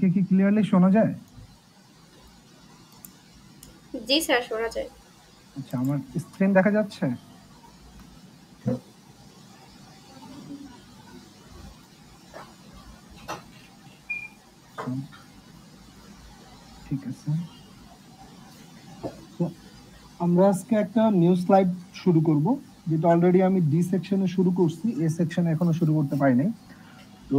আমাকে কি ক্লিয়ারলি শোনা যায়? জি স্যার, শোনা যায়। আচ্ছা, আমার স্ক্রিন দেখা যাচ্ছে? ঠিক আছে। তো আমরা আজকে একটা নিউ স্লাইড শুরু করব, যেটা অলরেডি আমি ডি সেকশনে শুরু করছি, এ সেকশনে এখনো শুরু করতে পারি নাই। তো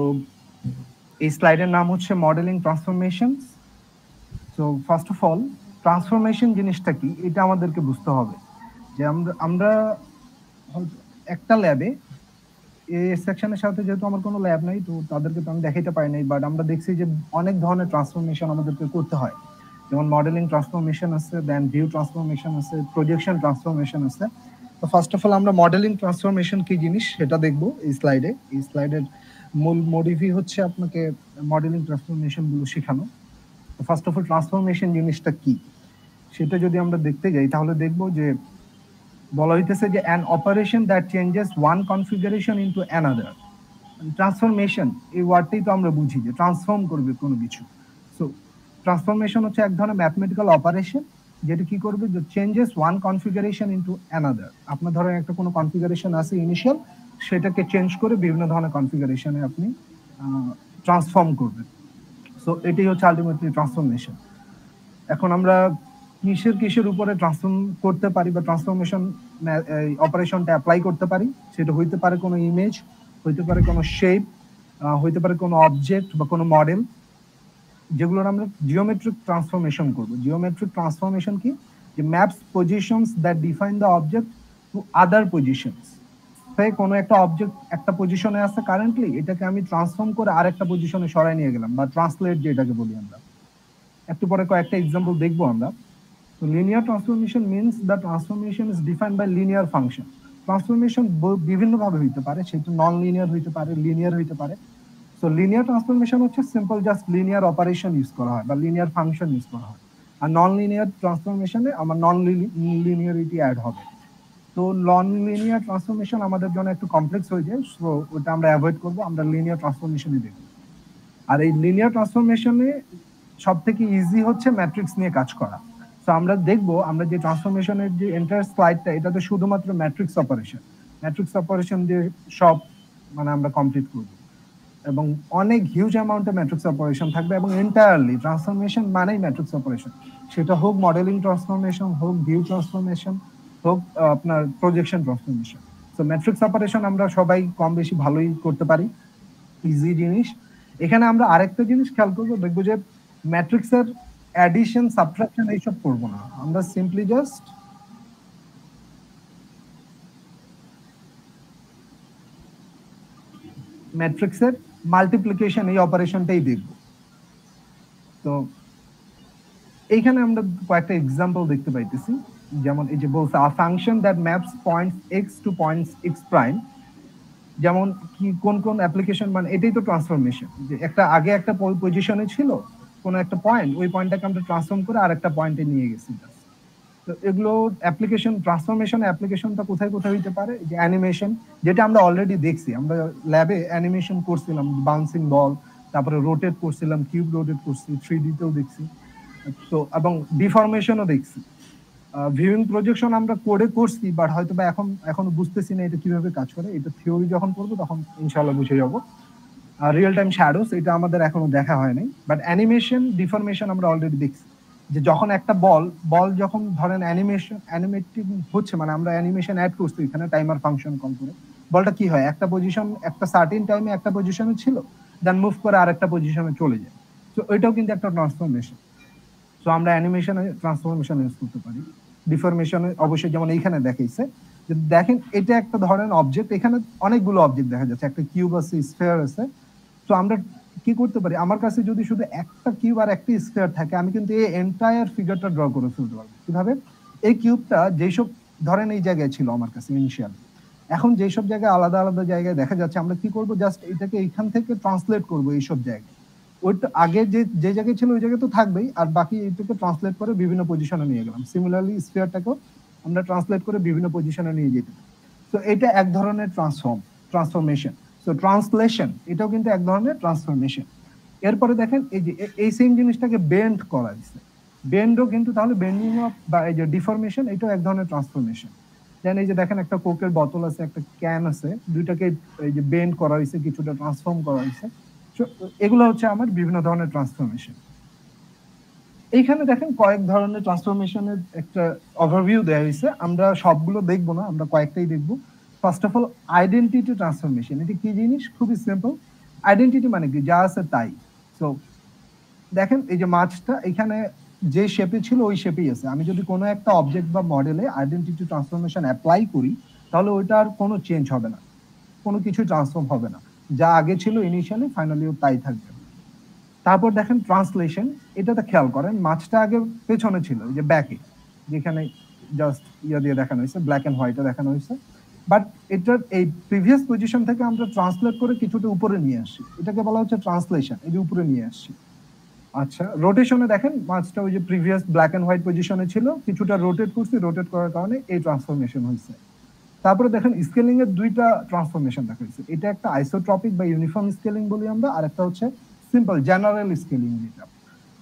এই স্লাইডের নাম হচ্ছে modelling transformations. So first of all, transformation জিনিসটা কি এটা আমাদেরকে বুঝতে হবে। যে আমরা হয়তো একটা ল্যাবে, এই সেকশনের সাথে যেহেতু আমার কোনো ল্যাব নাই, তো তাদেরকে তো আমি দেখাইতে পারি নাই, বাট আমরা দেখছি যে অনেক ধরনের ট্রান্সফরমেশন আমাদেরকে করতে হয়। যেমন মডেলিং ট্রান্সফরমেশন আছে, দেন ভিউ ট্রান্সফরমেশন আছে, প্রজেকশন ট্রান্সফরমেশন আছে। তো ফার্স্ট অফ অল আমরা মডেলিং ট্রান্সফরমেশন কি জিনিস সেটা দেখবো এই স্লাইডে। এই স্লাইডের মূল মোটিভই হচ্ছে আপনাকে মডেলিং ট্রান্সফরমেশন গুলো শেখানো। তো ফার্স্ট অফ অল ট্রান্সফরমেশন জিনিসটা কি সেটা যদি আমরা দেখতে যাই, তাহলে দেখবো যে বলা হইতেছে যে an operation that changes one configuration into another. Transformation এই ওয়ার্ডটাই তো আমরা বুঝি যে ট্রান্সফর্ম করবে কোনো কিছু। সো ট্রান্সফরমেশন হচ্ছে এক ধরনের ম্যাথমেটিক্যাল অপারেশন, যেটা কি করবে, যে changes one configuration into another. আপনার ধরেন একটা কোনো কনফিগারেশন আছে ইনিশিয়াল, সেটাকে চেঞ্জ করে বিভিন্ন ধরনের কনফিগারেশনে আপনি ট্রান্সফর্ম করবেন। সো এটাই হচ্ছে আলটিমেটলি ট্রান্সফরমেশন। এখন আমরা কিসের উপরে ট্রান্সফর্ম করতে পারি বা ট্রান্সফরমেশন অপারেশনটা অ্যাপ্লাই করতে পারি, সেটা হইতে পারে কোনো ইমেজ, হইতে পারে কোনো শেপ, হইতে পারে কোনো অবজেক্ট বা কোনো মডেল, যেগুলোর আমরা জিওমেট্রিক ট্রান্সফরমেশন করব। জিওমেট্রিক ট্রান্সফরমেশন কি, যে maps positions that define the object to other positions. তাই কোনো একটা অবজেক্ট একটা পজিশনে আছে কারেন্টলি, এটাকে আমি ট্রান্সফর্ম করে আরেকটা পজিশনে সরাই নিয়ে গেলাম, বা ট্রান্সলেট যেটাকে বলি আমরা। একটু পরে কয়েকটা এক্সাম্পল দেখবো আমরা। So linear transformation means the transformation is defined by linear function. Transformation বিভিন্ন ভাবে হইতে পারে, সেটা নন লিনিয়ার হইতে পারে, লিনিয়ার হইতে পারে। সো লিনিয়ার ট্রান্সফরমেশন হচ্ছে simple just linear operation use করা হয় বা লিনিয়ার ফাংশন ইউজ করা হয়। আর নন লিনিয়ার ট্রান্সফরমেশনে আমার নন লিনিয়ারিটি অ্যাড হবে। তো নন লিনিয়ার ট্রান্সফরমেশন আমাদের জন্য একটু কমপ্লেক্স হয়ে যায়, সো ওটা আমরা অ্যাভয়েড করবো, আমরা লিনিয়ার ট্রান্সফরমেশনই দেখব। আর এই লিনিয়ার ট্রান্সফরমেশনে সব থেকে ইজি হচ্ছে ম্যাট্রিক্স নিয়ে কাজ করা। তো আমরা দেখবো, আমরা যে ট্রান্সফরমেশনের যে এন্টায়ার স্লাইডটা, এটাতে শুধুমাত্র ম্যাট্রিক্স অপারেশন দিয়ে সব মানে আমরা কমপ্লিট করব, এবং অনেক হিউজ অ্যামাউন্টে ম্যাট্রিক্স অপারেশন থাকবে, এবং এন্টায়ারলি ট্রান্সফরমেশন মানেই ম্যাট্রিক্স অপারেশন। সেটা হোক মডেলিং ট্রান্সফরমেশন, হোক ভিউ ট্রান্সফরমেশন, হোক আপনার প্রজেকশন ট্রান্সফরমেশন। তো ম্যাট্রিক্স অপারেশন আমরা সবাই কম বেশি ভালোই করতে পারি, ইজি জিনিস। এখানে আমরা আরেকটা জিনিস খেয়াল করবো, দেখবো যে ম্যাট্রিক্সের অ্যাডিশন সাবট্রাকশন এইসব করবো না, আমরা সিম্পলি জাস্ট ম্যাট্রিক্সের মাল্টিপ্লিকেশন এই অপারেশনটাই দেখব। তো এইখানে আমরা কয়েকটা এক্সাম্পল দেখতে পাইতেছি, যেমন এই যে বলছে a function that maps points x to points x prime. যেমন কি কোন কোন অ্যাপ্লিকেশন, মানে এটাই তো ট্রান্সফরমেশন, যে একটা আগে একটা পজিশনে ছিল কোনো একটা পয়েন্ট, ওই পয়েন্টটাকে আমরা ট্রান্সফর্ম করে আরেকটা পয়েন্টে নিয়ে গেছি। তো এগুলো অ্যাপ্লিকেশন ট্রান্সফরমেশন, অ্যাপ্লিকেশনটা কোথায় কোথায় হইতে পারে, যে অ্যানিমেশন, যেটা আমরা অলরেডি দেখছি, আমরা ল্যাবে অ্যানিমেশন করছিলাম, বাউন্সিং বল, তারপরে রোটেট করছিলাম, কিউব রোটেট করছি, 3D তেও দেখছি। তো এবং ডিফরমেশনও দেখছি। ভিউইং প্রজেকশন আমরা কোডে করছি, বাট হয়তো বা এখন বুঝতেছি না এটা কিভাবে কাজ করে। এটা থিওরি যখন পড়বো তখন ইনশাআল্লাহ বুঝে যাবো। রিয়েল টাইম শ্যাডোস এটা আমাদের এখনো দেখা হয় নাই, বাট অ্যানিমেশন ডিফরমেশন আমরা অলরেডি দেখছি। যে যখন একটা বল যখন ধরেন অ্যানিমেটিং হচ্ছে, মানে আমরা অ্যানিমেশন অ্যাড করছি এখানে টাইমার ফাংশন কল করে, বলটা কি হয়, একটা পজিশন একটা সার্টেন টাইমে একটা পজিশনে ছিল, দেন মুভ করে আরেকটা পজিশনে চলে যায়। তো এটাও কিন্তু একটা ট্রান্সফরমেশন। সো আমরা অ্যানিমেশনে ট্রান্সফরমেশন ইউজ করতে পারি। ডিফরমেশনে অবশ্যই যেমন এইখানে দেখাইছে, যে দেখেন এটা একটা ধরেন অবজেক্ট, এখানে অনেকগুলো অবজেক্ট দেখা যাচ্ছে, একটা কিউব আছে, স্ফিয়ার আছে। তো আমরা কি করতে পারি, আমার কাছে যদি শুধু একটা কিউব আর একটা স্কয়ার থাকে, আমি কিন্তু এই এন্টায়ার ফিগারটা ড্র করে ফেলতে পারবো। কিভাবে, এই কিউবটা যেসব ধরেন এই জায়গায় ছিল আমার কাছে ইনিশিয়াল, এখন যেসব জায়গায় আলাদা আলাদা জায়গায় দেখা যাচ্ছে, আমরা কি করব, জাস্ট এটাকে এইখান থেকে ট্রান্সলেট করব এইসব জায়গায়। ওইটা আগে যে জায়গায় ছিল ওই জায়গায় তো থাকবেই, আর বাকি এইটাকে ট্রান্সলেট করে বিভিন্ন পজিশনে নিয়ে গেলাম। সিমিলারলি স্ফিয়ারটাকেও আমরা ট্রান্সলেট করে বিভিন্ন পজিশনে নিয়ে যেতে। তো এটা এক ধরনের ট্রান্সফরমেশন। সো ট্রান্সলেশন এটাও কিন্তু এক ধরনের ট্রান্সফরমেশন। এরপরে দেখেন এই যে এই সেম জিনিসটাকে বেন্ড করা হয়েছে, বেন্ডও কিন্তু তাহলে বেন্ডিং অফ বা এই যে ডিফরমেশন, এটাও এক ধরনের ট্রান্সফরমেশন। দেন এই যে দেখেন একটা কোকের বোতল আছে, একটা ক্যান আছে, দুইটাকে এই যে বেন্ড করা হয়েছে, কিছুটা ট্রান্সফর্ম করা হয়েছে। এগুলো হচ্ছে আমার বিভিন্ন ধরনের ট্রান্সফরমেশন। এইখানে দেখেন কয়েক ধরনের ট্রান্সফরমেশনের একটা ওভারভিউ দেওয়া হয়েছে, আমরা সবগুলো দেখবো না, আমরা কয়েকটাই দেখবো। First of all identity transformation, এটা কি জিনিস? খুবই সিম্পল। আইডেন্টিটি মানে কি? যা আছে তাই। সো দেখেন এই যে মাছটা এখানে যে শেপে ছিল ওই শেপেই আছে। আমি যদি কোনো একটা অবজেক্ট বা মডেলে আইডেন্টিটি ট্রান্সফরমেশন অ্যাপ্লাই করি, তাহলে ওইটার কোনো চেঞ্জ হবে না, কোনো কিছু ট্রান্সফর্ম হবে না, যা আগে ছিল ইনিশিয়ালি ফাইনালিও তাই থাকবে। তারপর দেখেন ট্রান্সলেশন, এটাতে খেয়াল করেন মাছটা আগে পেছনে ছিল, যে ব্যাকে, যেখানে জাস্ট ইয়া দিয়ে দেখানো হয়েছে, ব্ল্যাক এন্ড হোয়াইটে দেখানো হয়েছে, বাট এটার এই প্রিভিয়াস পজিশন থেকে আমরা ট্রান্সলেট করে কিছুটা উপরে নিয়ে আসি, এটাকে বলা হচ্ছে ট্রান্সলেশন, এই যে উপরে নিয়ে আসছি। আচ্ছা, রোটেশনে দেখেন মাছটা ওই যে প্রিভিয়াস ব্ল্যাক এন্ড হোয়াইট পজিশনে ছিল, কিছুটা রোটেট করছি, রোটেট করার কারণে এই ট্রান্সফরমেশন হয়েছে। তারপরে দেখেন স্কেলিং এর দুইটা ট্রান্সফরমেশন দেখা হয়েছে, এটা একটা আইসোট্রপিক বা ইউনিফর্ম স্কেলিং বলি আমরা, আর একটা হচ্ছে সিম্পল জেনারেল স্কেলিং। যেটা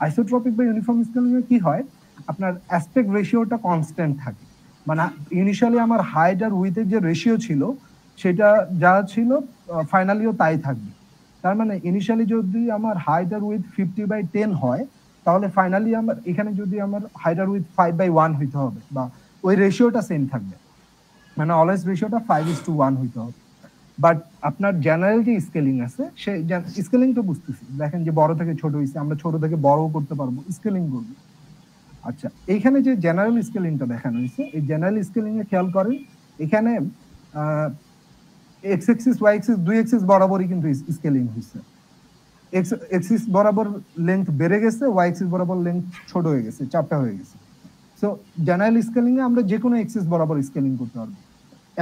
আইসোট্রপিক বা ইউনিফর্ম স্কেলিং এ কি হয়, আপনার অ্যাসপেক্ট রেশিওটা কনস্ট্যান্ট থাকে, মানে ইনিশিয়ালি আমার হাইট আর উইথের যে রেশিও ছিল সেটা যা ছিল ফাইনালিও তাই থাকবে। তার মানে ইনিশিয়ালি যদি আমার হাইট আর উইথ 50/10 হয়, তাহলে ফাইনালি আমার এখানে যদি আমার হাইট আর উইথ 5/1 হইতে হবে, বা ওই রেশিওটা সেম থাকবে, মানে অলওয়েজ রেশিওটা 5:1 হইতে হবে। বাট আপনার জেনারেল যে স্কেলিং আছে, সেই স্কেলিং তো বুঝতেছি, দেখেন যে বড় থেকে ছোট হয়েছে, আমরা ছোট থেকে বড় করতে পারবো, স্কেলিং করবো। আচ্ছা, এইখানে যে জেনারেল স্কেলিংটা দেখানো হয়েছে, এই জেনারেল স্কেলিং এ খেয়াল করেন, এখানে এক্স এক্সিস ওয়াই এক্সিস দুই এক্সিস বরাবরই কিন্তু স্কেলিং হয়েছে। এক্স এক্সিস বরাবর লেন্থ বেড়ে গেছে, ওয়াই এক্সিস বরাবর লেন্থ ছোট হয়ে গেছে, চাপটা হয়ে গেছে। সো জেনারেল স্কেলিং এ আমরা যে কোনো এক্সিস বরাবর স্কেলিং করতে পারবো,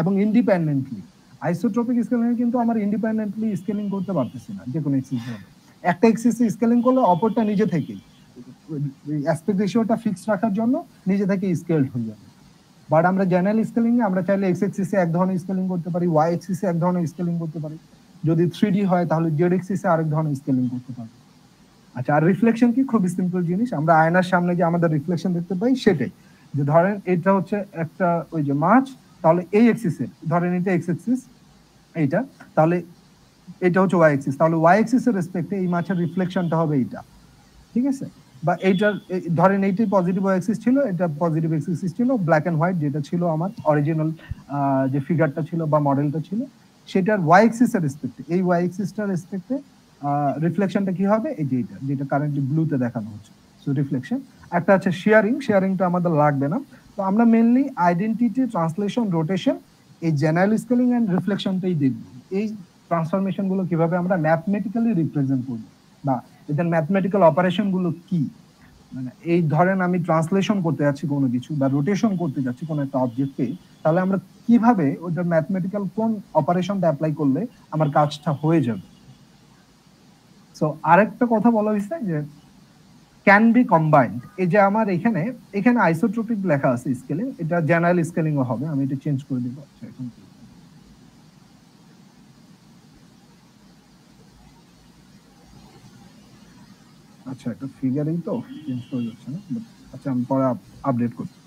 এবং ইন্ডিপেন্ডেন্টলি। আইসোট্রপিক স্কেলিং এ কিন্তু আমার ইন্ডিপেন্ডেন্টলি স্কেলিং করতে পারতেছি না, যে কোনো এক্সিস বরাবর। একটা এক্সিস স্কেলিং করলে অপরটা নিজে থেকেই অ্যাসপেক্ট রেশিওটা ফিক্সড রাখার জন্য নিজে থেকে স্কেলড হয়ে যাবে। বাট আমরা জেনারেল স্কেলিং এ আমরা চাইলে এক্স এক্সিসে এক ধরনের স্কেলিং করতে পারি, ওয়াই এক্সিসে এক ধরনের স্কেলিং করতে পারি, যদি 3D হয় তাহলে জেড এক্সিসে আরেক ধরনের স্কেলিং করতে পারি। আচ্ছা, আর রিফ্লেকশন কি? খুবই সিম্পল জিনিস, আমরা আয়নার সামনে যে আমাদের রিফ্লেকশন দেখতে পাই সেটাই। যে ধরেন এটা হচ্ছে একটা ওই যে মাছ, তাহলে এই এক্সিসে ধরেন এটা এক্স এক্সিস, এইটা, তাহলে এটা হচ্ছে ওয়াই এক্সিস, তাহলে ওয়াই এক্সিসের রেসপেক্টে এই মাছের রিফ্লেকশনটা হবে এইটা, ঠিক আছে? বা এইটার ধরেন এইটাই পজিটিভ ওয়াই এক্সিস ছিল, এটা পজিটিভ এক্স এক্সিস ছিল, ব্ল্যাক এন্ড হোয়াইট যেটা ছিল আমার অরিজিনাল যে ফিগারটা ছিল বা মডেলটা ছিল, সেটার ওয়াই এক্সিসের রেসপেক্টে, এই ওয়াই এক্সিসটার রেসপেক্টে রিফ্লেকশনটা কি হবে? এই যে এটা, যেটা কারেন্টলি ব্লুতে দেখানো হচ্ছে। সো রিফ্লেকশন একটা আছে, শেয়ারিং, শেয়ারিংটা আমাদের লাগবে না। তো আমরা মেইনলি আইডেন্টিটি, ট্রান্সলেশন, রোটেশন, এই জেনারেল স্কেলিং এন্ড রিফ্লেকশনটাই দেখব। এই ট্রান্সফরমেশন গুলো কিভাবে আমরা ম্যাথমেটিক্যালি রিপ্রেজেন্ট করব, বা এদের ম্যাথমেটিক্যাল অপারেশন গুলো কি। মানে এই ধরেন আমি ট্রান্সলেশন করতে যাচ্ছি কোনো কিছু, বা রোটেশন করতে যাচ্ছি কোনো একটা অবজেক্টকে, তাহলে আমরা কিভাবে ওটার ম্যাথমেটিক্যাল কোন অপারেশনটা অ্যাপ্লাই করলে আমার কাজটা হয়ে যাবে। সো আরেকটা কথা বলা হয়েছে যে ক্যান বি কম্বাইন্ড, এই যে আমার এখানে এখানে আইসোট্রপিক লেখা আছে স্কেলিং, এটা জেনারেল স্কেলিংও হবে, আমি এটা চেঞ্জ করে দিব। আচ্ছা, এখন আচ্ছা এটা ফিগারেই তো চেঞ্জ করে যাচ্ছে না, আচ্ছা আমি পরে আপডেট করছি।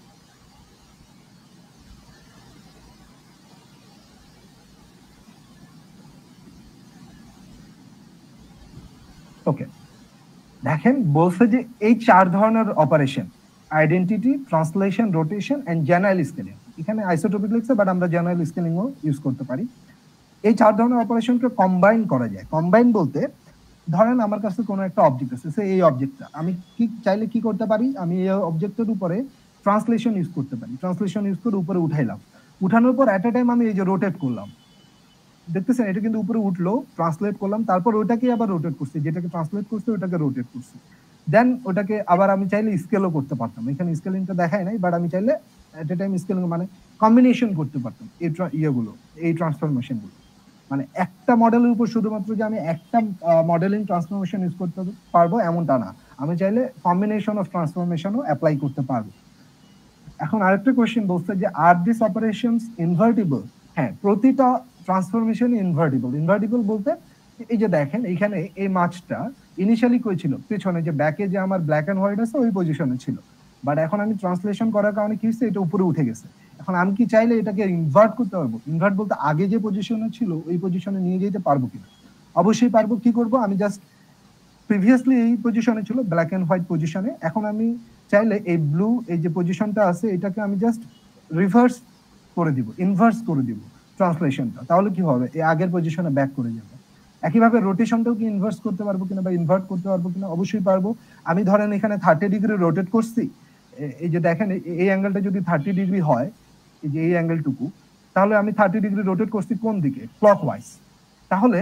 ওকে, দেখেন বলছে যে এই চার ধরনের operation, identity, translation, rotation and general scaling, এখানে আইসোট্রপিক লিখছে বাট আমরা জেনারেল স্কেলিংও ইউজ করতে পারি। এই চার ধরনের অপারেশনকে কম্বাইন করা যায়। কম্বাইন বলতে ধরেন আমার কাছে কোনো একটা অবজেক্ট আছে, সে এই অবজেক্টটা আমি কি চাইলে কি করতে পারি, আমি এই অবজেক্টের উপরে ট্রান্সলেশন ইউজ করতে পারি, ট্রান্সলেশন ইউজ করে উপরে উঠাইলাম, উঠানোর পর এট এ টাইম আমি এই যে রোটেট করলাম, দেখতেছেন এটা কিন্তু উপরে উঠলো, ট্রান্সলেট করলাম, তারপর ওটাকে আবার রোটেট করছি, যেটাকে ট্রান্সলেট করছে ওটাকে রোটেট করছি, দেন ওটাকে আবার আমি চাইলে স্কেলও করতে পারতাম, এখানে স্কেলিংটা দেখায় নাই, বাট আমি চাইলে এট এ টাইম স্কেলিং মানে কম্বিনেশন করতে পারতাম এই ইয়েগুলো, এই ট্রান্সফরমেশন গুলো। মানে একটা মডেলের উপর শুধুমাত্র যে আমি একটা মডেলিং ট্রান্সফরমেশন ইউজ করতে পারবো এমনটা না, আমি চাইলে কম্বিনেশন অফ ট্রান্সফরমেশনও অ্যাপ্লাই করতে পারবো। এখন আরেকটা কোশ্চেন বলছে যে আর দিস অপারেশনস ইনভার্টিবল? হ্যাঁ, প্রতিটা ট্রান্সফরমেশন ইনভার্টিবল। ইনভার্টিবল বলতে এই যে দেখেন এখানে এই মাছটা ইনিশিয়ালি কই ছিল, পেছনে যে ব্যাকে যে আমার ব্ল্যাক এন্ড হোয়াইট আছে ওই পজিশনে ছিল, বাট এখন আমি ট্রান্সলেশন করার কারণে কি হচ্ছে, এটা উপরে উঠে গেছে। এখন আমি কি চাইলে এটাকে ইনভার্ট করতে পারবো? ইনভার্ট বলতে আগে যে পজিশনে ছিল ওই পজিশনে নিয়ে যেতে পারবো কিনা? অবশ্যই পারবো। কি করব, আমি জাস্ট প্রিভিয়াসলি এই পজিশনে ছিল ব্ল্যাক এন্ড হোয়াইট পজিশনে, এখন আমি চাইলে এই ব্লু এই যে পজিশনটা আছে এটাকে আমি জাস্ট রিভার্স করে দিব, ইনভার্স করে দিব ট্রান্সলেশনটা। তাহলে কি হবে, এই আগের পজিশনে ব্যাক করে যাবে। একইভাবে রোটেশনটাও কি ইনভার্স করতে পারবো কিনা বা ইনভার্ট করতে পারবো কিনা? অবশ্যই পারবো। আমি ধরেন এখানে 30 ডিগ্রি রোটেট করছি, এই যে দেখেন এই অ্যাঙ্গেলটা যদি 30 ডিগ্রি হয়, এই যে এই অ্যাঙ্গেলটুকু, তাহলে আমি 30 ডিগ্রি রোটেট করছি কোন দিকে? ক্লকওয়াইজ। তাহলে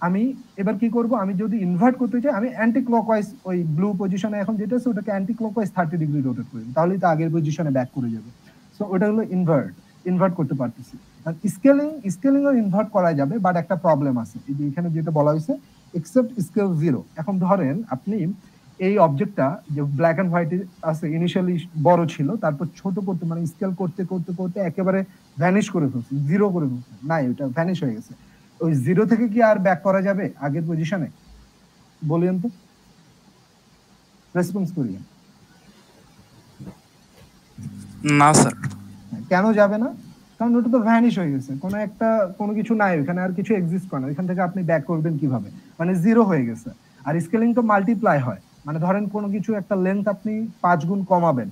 আমি এবার কি করব, আমি যদি ইনভার্ট করতে চাই আমি অ্যান্টি ক্লকওয়াইজ, ওই ব্লু পজিশনে এখন যেটা আছে ওটাকে অ্যান্টি ক্লকওয়াইজ 30 ডিগ্রি রোটেট করি, তাহলেই তো আগের পজিশনে ব্যাক করে যাবে। সো ওটা হলো ইনভার্ট করতে পারতেছি। আর স্কেলিংও ইনভার্ট করা যাবে, বাট একটা প্রবলেম আছে, এই যে এখানে যেটা বলা হয়েছে এক্সেপ্ট স্কেল 0। এখন ধরেন আপনি এই অবজেক্টটা যে ব্ল্যাক এন্ড হোয়াইট আছে ইনিশিয়ালি বড় ছিল, তারপর ছোট করতে মানে স্কেল করতে করতে করতে একেবারে ভ্যানিশ করে ফেলছে, 0 করে ফেলছে, নাই ওটা ভ্যানিশ হয়ে গেছে। ওই 0 থেকে কি আর ব্যাক করা যাবে আগের পজিশনে? বলেন তো, রেসপন্স করিয়েন। না স্যার। কেন যাবে না? কারণ ওটা তো ভ্যানিশ হয়ে গেছে, কোনো কিছু নাই ওখানে, আর কিছু এক্সিস্ট করে না। ওইখান থেকে আপনি ব্যাক করবেন কিভাবে? মানে 0 হয়ে গেছে। আর স্কেলিং তো মাল্টিপ্লাই হয়, মানে ধরেন কোনো কিছু একটা লেন্থ আপনি 5 গুণ কমাবেন,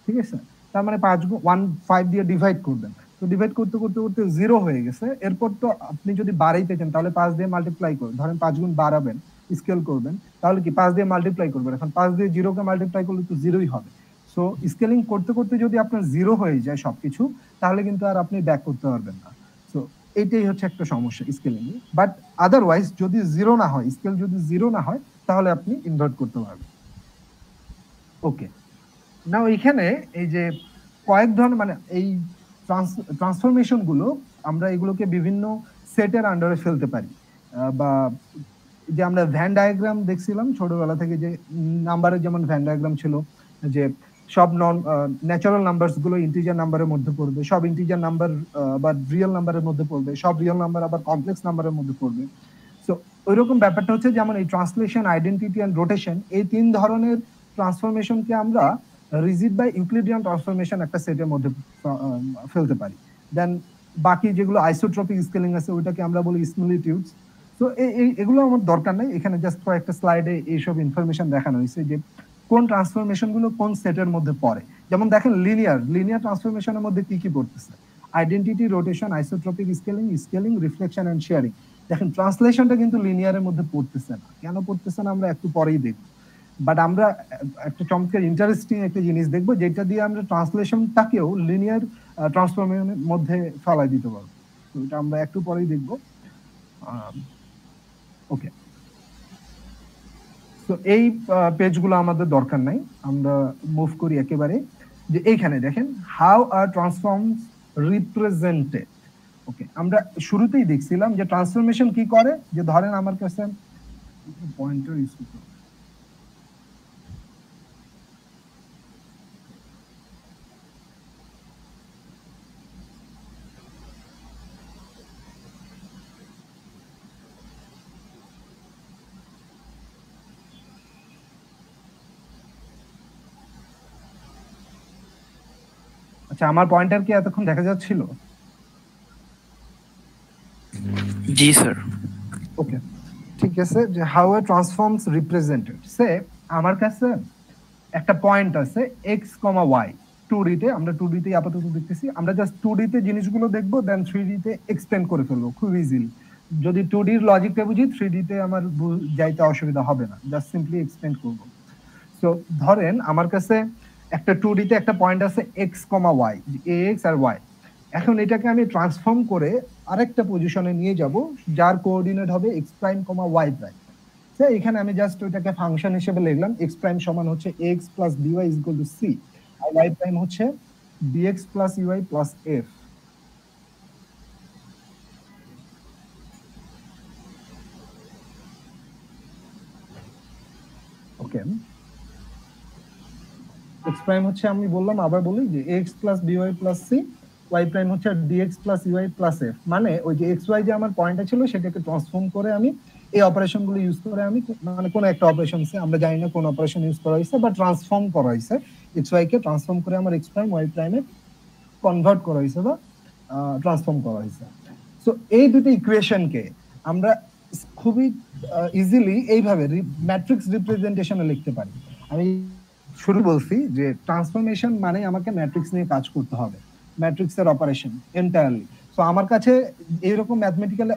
ঠিক আছে, তার মানে 5 গুণ 1/5 দিয়ে ডিভাইড করবেন, তো ডিভাইড করতে করতে করতে 0 হয়ে গেছে। এরপর তো আপনি যদি বাড়াইতে চান তাহলে 5 দিয়ে মাল্টিপ্লাই করবেন, ধরেন 5 গুণ বাড়াবেন, স্কেল করবেন, তাহলে কি 5 দিয়ে মাল্টিপ্লাই করবেন। এখন 5 দিয়ে 0 কে মাল্টিপ্লাই করলে তো 0ই হবে। সো স্কেলিং করতে করতে যদি আপনার 0 হয়ে যায় সবকিছু, তাহলে কিন্তু আর আপনি ব্যাক করতে পারবেন না। সো এইটাই হচ্ছে একটা সমস্যা স্কেলিং এ। বাট আদারওয়াইজ যদি 0 না হয়, স্কেল যদি 0 না হয়, তাহলে আপনি ইনভার্ট করতে পারবেন। ওকে, নাও এখানে এই যে কয়েক ধরনের মানে এই ট্রান্সফরমেশন গুলো আমরা এগুলোকে বিভিন্ন সেটের আন্ডারে ফেলতে পারি। বা যে আমরা ভ্যান ডায়াগ্রাম দেখছিলাম ছোটবেলা থেকে, যে নাম্বারের যেমন ভ্যান ডায়াগ্রাম ছিল, যে সব নন ন্যাচারাল নাম্বারস গুলো ইন্টিজার নাম্বারের মধ্যে পড়বে, সব ইন্টিজার নাম্বার বা রিয়েল নাম্বারের মধ্যে পড়বে, সব রিয়েল নাম্বার আবার কমপ্লেক্স নাম্বারের মধ্যে পড়বে। সো ওইরকম ব্যাপারটা হচ্ছে যেমন এই ট্রান্সলেশন, আইডেন্টিটি এন্ড রোটেশন, এই 3 ধরনের ট্রান্সফরমেশনকে আমরা রিজিড বাই ইউক্লিডিয়ান ট্রান্সফরমেশন একটা সেটের মধ্যে ফেলতে পারি। দেন বাকি যেগুলো আইসোট্রপিক স্কেলিং আছে ওইটাকে আমরা বলি সিমিলিটিউডস। তো এগুলো আমার দরকার নাই, এখানে জাস্ট কয়েকটা স্লাইডে এইসব ইনফরমেশন দেখানো হয়েছে যে কোন ট্রান্সফরমেশন গুলো কোন সেটের মধ্যে পড়ে। যেমন দেখেন লিনিয়ার ট্রান্সফরমেশনের মধ্যে কি কি পড়তেছে? Identity, rotation, isotropic scaling, reflection and shearing. দেখেন ট্রান্সলেশনটা কিন্তু লিনিয়ারের মধ্যে পড়তেছে না, কেন পড়তেছে না আমরা একটু পরেই দেখব। বাট আমরা একটা চমৎকার ইন্টারেস্টিং একটা জিনিস দেখবো, যেটা দিয়ে আমরা ট্রান্সলেশনটাকেও লিনিয়ার ট্রান্সফরমেশনের মধ্যে ফেলাই দিতে পারবো। তো এটা আমরা একটু পরেই দেখবো। ওকে, তো এই পেজগুলো আমাদের দরকার নাই, আমরা মুভ করি একেবারে। যে এইখানে দেখেন হাউ আর ট্রান্সফর্মস রিপ্রেজেন্টেড। ওকে, আমরা শুরুতেই দেখছিলাম যে ট্রান্সফরমেশন কি করে, যে ধরেন আমার কাছে পয়েন্টার ইউজ করতে, আচ্ছা আমার পয়েন্টার কি এতক্ষণ দেখা যাচ্ছিল? জি স্যার। ওকে, ঠিক আছে। যে হাউ আর ট্রান্সফর্মস রিপ্রেজেন্টেড, সে আমার কাছে একটা পয়েন্ট আছে এক্স কমা ওয়াই, 2D তে, আমরা 2D তে আপাতত দেখতেছি, আমরা জাস্ট 2D তে জিনিসগুলো দেখবো, দেন 3D তে এক্সটেন্ড করে ফেলবো খুব ইজিলি। যদি 2D এর লজিকটা বুঝি 3D তে আমার যাইতে অসুবিধা হবে না, জাস্ট সিম্পলি এক্সটেন্ড করবো। সো ধরেন আমার কাছে একটা 2D তে একটা পয়েন্ট আছে এক্স কমা ওয়াই, এক্স আর ওয়াই। এখন এটাকে আমি ট্রান্সফর্ম করে আরেকটা পজিশনে নিয়ে যাব, যার কোঅর্ডিনেট হবে এক্স প্রাইম কমা ওয়াই প্রাইম। এখানে আমি জাস্ট ওইটাকে ফাংশন হিসেবে লিখলাম, এক্স প্রাইম সমান হচ্ছে x plus d y is equal to c, আর ওয়াই প্রাইম হচ্ছে d x plus u i plus f. Okay, x prime হচ্ছে, আমি বললাম আবার বলি, যে x plus d y plus c, y prime হচ্ছে d x plus u i plus f, মানে ওই যে এক্স ওয়াই যে আমার পয়েন্টটা ছিল সেটাকে ট্রান্সফর্ম করে আমি এই অপারেশন গুলো ইউজ করে আমি মানে কোনো একটা অপারেশন আমরা জানি না কোন অপারেশন ইউজ করা হয়েছে বা ট্রান্সফর্ম করা হয়েছে, এক্স ওয়াই কে ট্রান্সফর্ম করে আমার এক্স প্রাইম ওয়াই প্রাইমে কনভার্ট করা হয়েছে বা ট্রান্সফর্ম করা হয়েছে। সো এই দুটো ইকুয়েশনকে আমরা খুবই ইজিলি এইভাবে ম্যাট্রিক্স রিপ্রেজেন্টেশনে লিখতে পারি। আমি শুরু বলছি যে ট্রান্সফরমেশন মানে আমাকে ম্যাট্রিক্স নিয়ে কাজ করতে হবে, ম্যাট্রিক্সের অপারেশন এন্টায়ারলি। সো আমার কাছে এইরকম ম্যাথমেটিক্যাল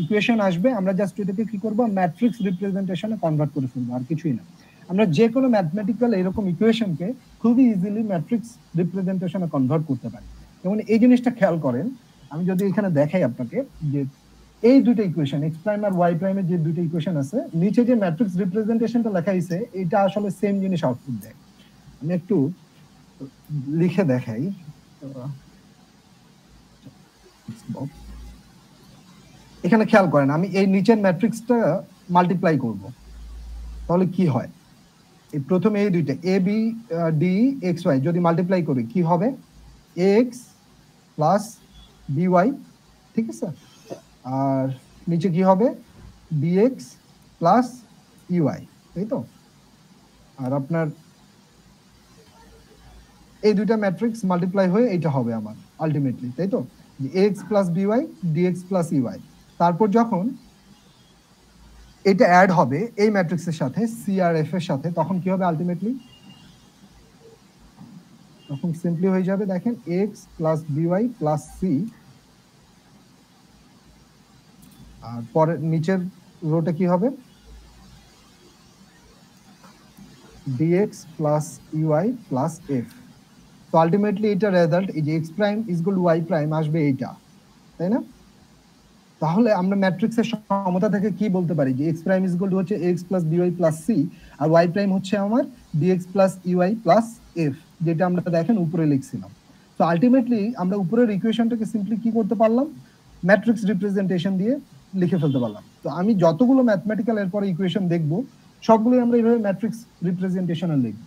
ইকুয়েশন আসবে, আমরা জাস্ট এটাকে কি করব, ম্যাট্রিক্স রিপ্রেজেন্টেশনে কনভার্ট করে ফেলবো, আর কিছুই না। আমরা যে কোনো ম্যাথমেটিক্যাল এরকম ইকুয়েশনকে খুবই ইজিলি ম্যাট্রিক্স রিপ্রেজেন্টেশনে কনভার্ট করতে পারি। যেমন এই জিনিসটা খেয়াল করেন, আমি যদি এখানে দেখাই আপনাকে যে এই দুটো ইকুয়েশন এক্স প্রাইম আর ওয়াই প্রাইমের যে দুটো ইকুয়েশন আছে, নিচে যে ম্যাট্রিক্স রিপ্রেজেন্টেশনটা লেখা হয়েছে এটা আসলে সেম জিনিস আউটপুট দেয়। আমি একটু লিখে দেখাই। এখানে খেয়াল করেন, আমি এই নিচের ম্যাট্রিক্সটা মাল্টিপ্লাই করব, তাহলে কি হয়, এই প্রথমে এই দুইটা A B D x Y যদি মাল্টিপ্লাই করি কি হবে, এক্স প্লাস বিওয়াই, ঠিক আছে, আর নিচে কি হবে ডিএক্স প্লাস ইউআই, তাই তো। আর আপনার এই দুইটা ম্যাট্রিক্স মাল্টিপ্লাই হয়ে এটা হবে আমার আলটিমেটলি, তাই তো, যে x plus b y d x plus u i. তারপর যখন এটা অ্যাড হবে এই ম্যাট্রিক্সের সাথে সি আর এফ এর সাথে, তখন কি হবে আলটিমেটলি, তখন সিম্পলি হয়ে যাবে, দেখেন x plus b y plus c, আর পরে নিচের রোটা কি হবে, dx plus u i plus f. তো আলটিমেটলি এটা রেজাল্ট, এই যে x prime is equal to y prime আসবে এইটা, তাই না। তাহলে আমরা ম্যাট্রিক্সের সমতা থেকে কি বলতে পারি, যে x prime is equal to হচ্ছে x plus b y plus c, আর ওয়াই প্রাইম হচ্ছে আমার d x plus u i plus f, যেটা আমরা দেখেন উপরে লিখছিলাম। তো আলটিমেটলি আমরা উপরের ইকুয়েশনটাকে সিম্পলি কি করতে পারলাম, ম্যাট্রিক্স রিপ্রেজেন্টেশন দিয়ে লিখে ফেলতে পারলাম। তো আমি যতগুলো ম্যাথমেটিক্যাল এরপরে ইকুয়েশন দেখবো সবগুলোই আমরা এইভাবে ম্যাট্রিক্স রিপ্রেজেন্টেশনে লিখব।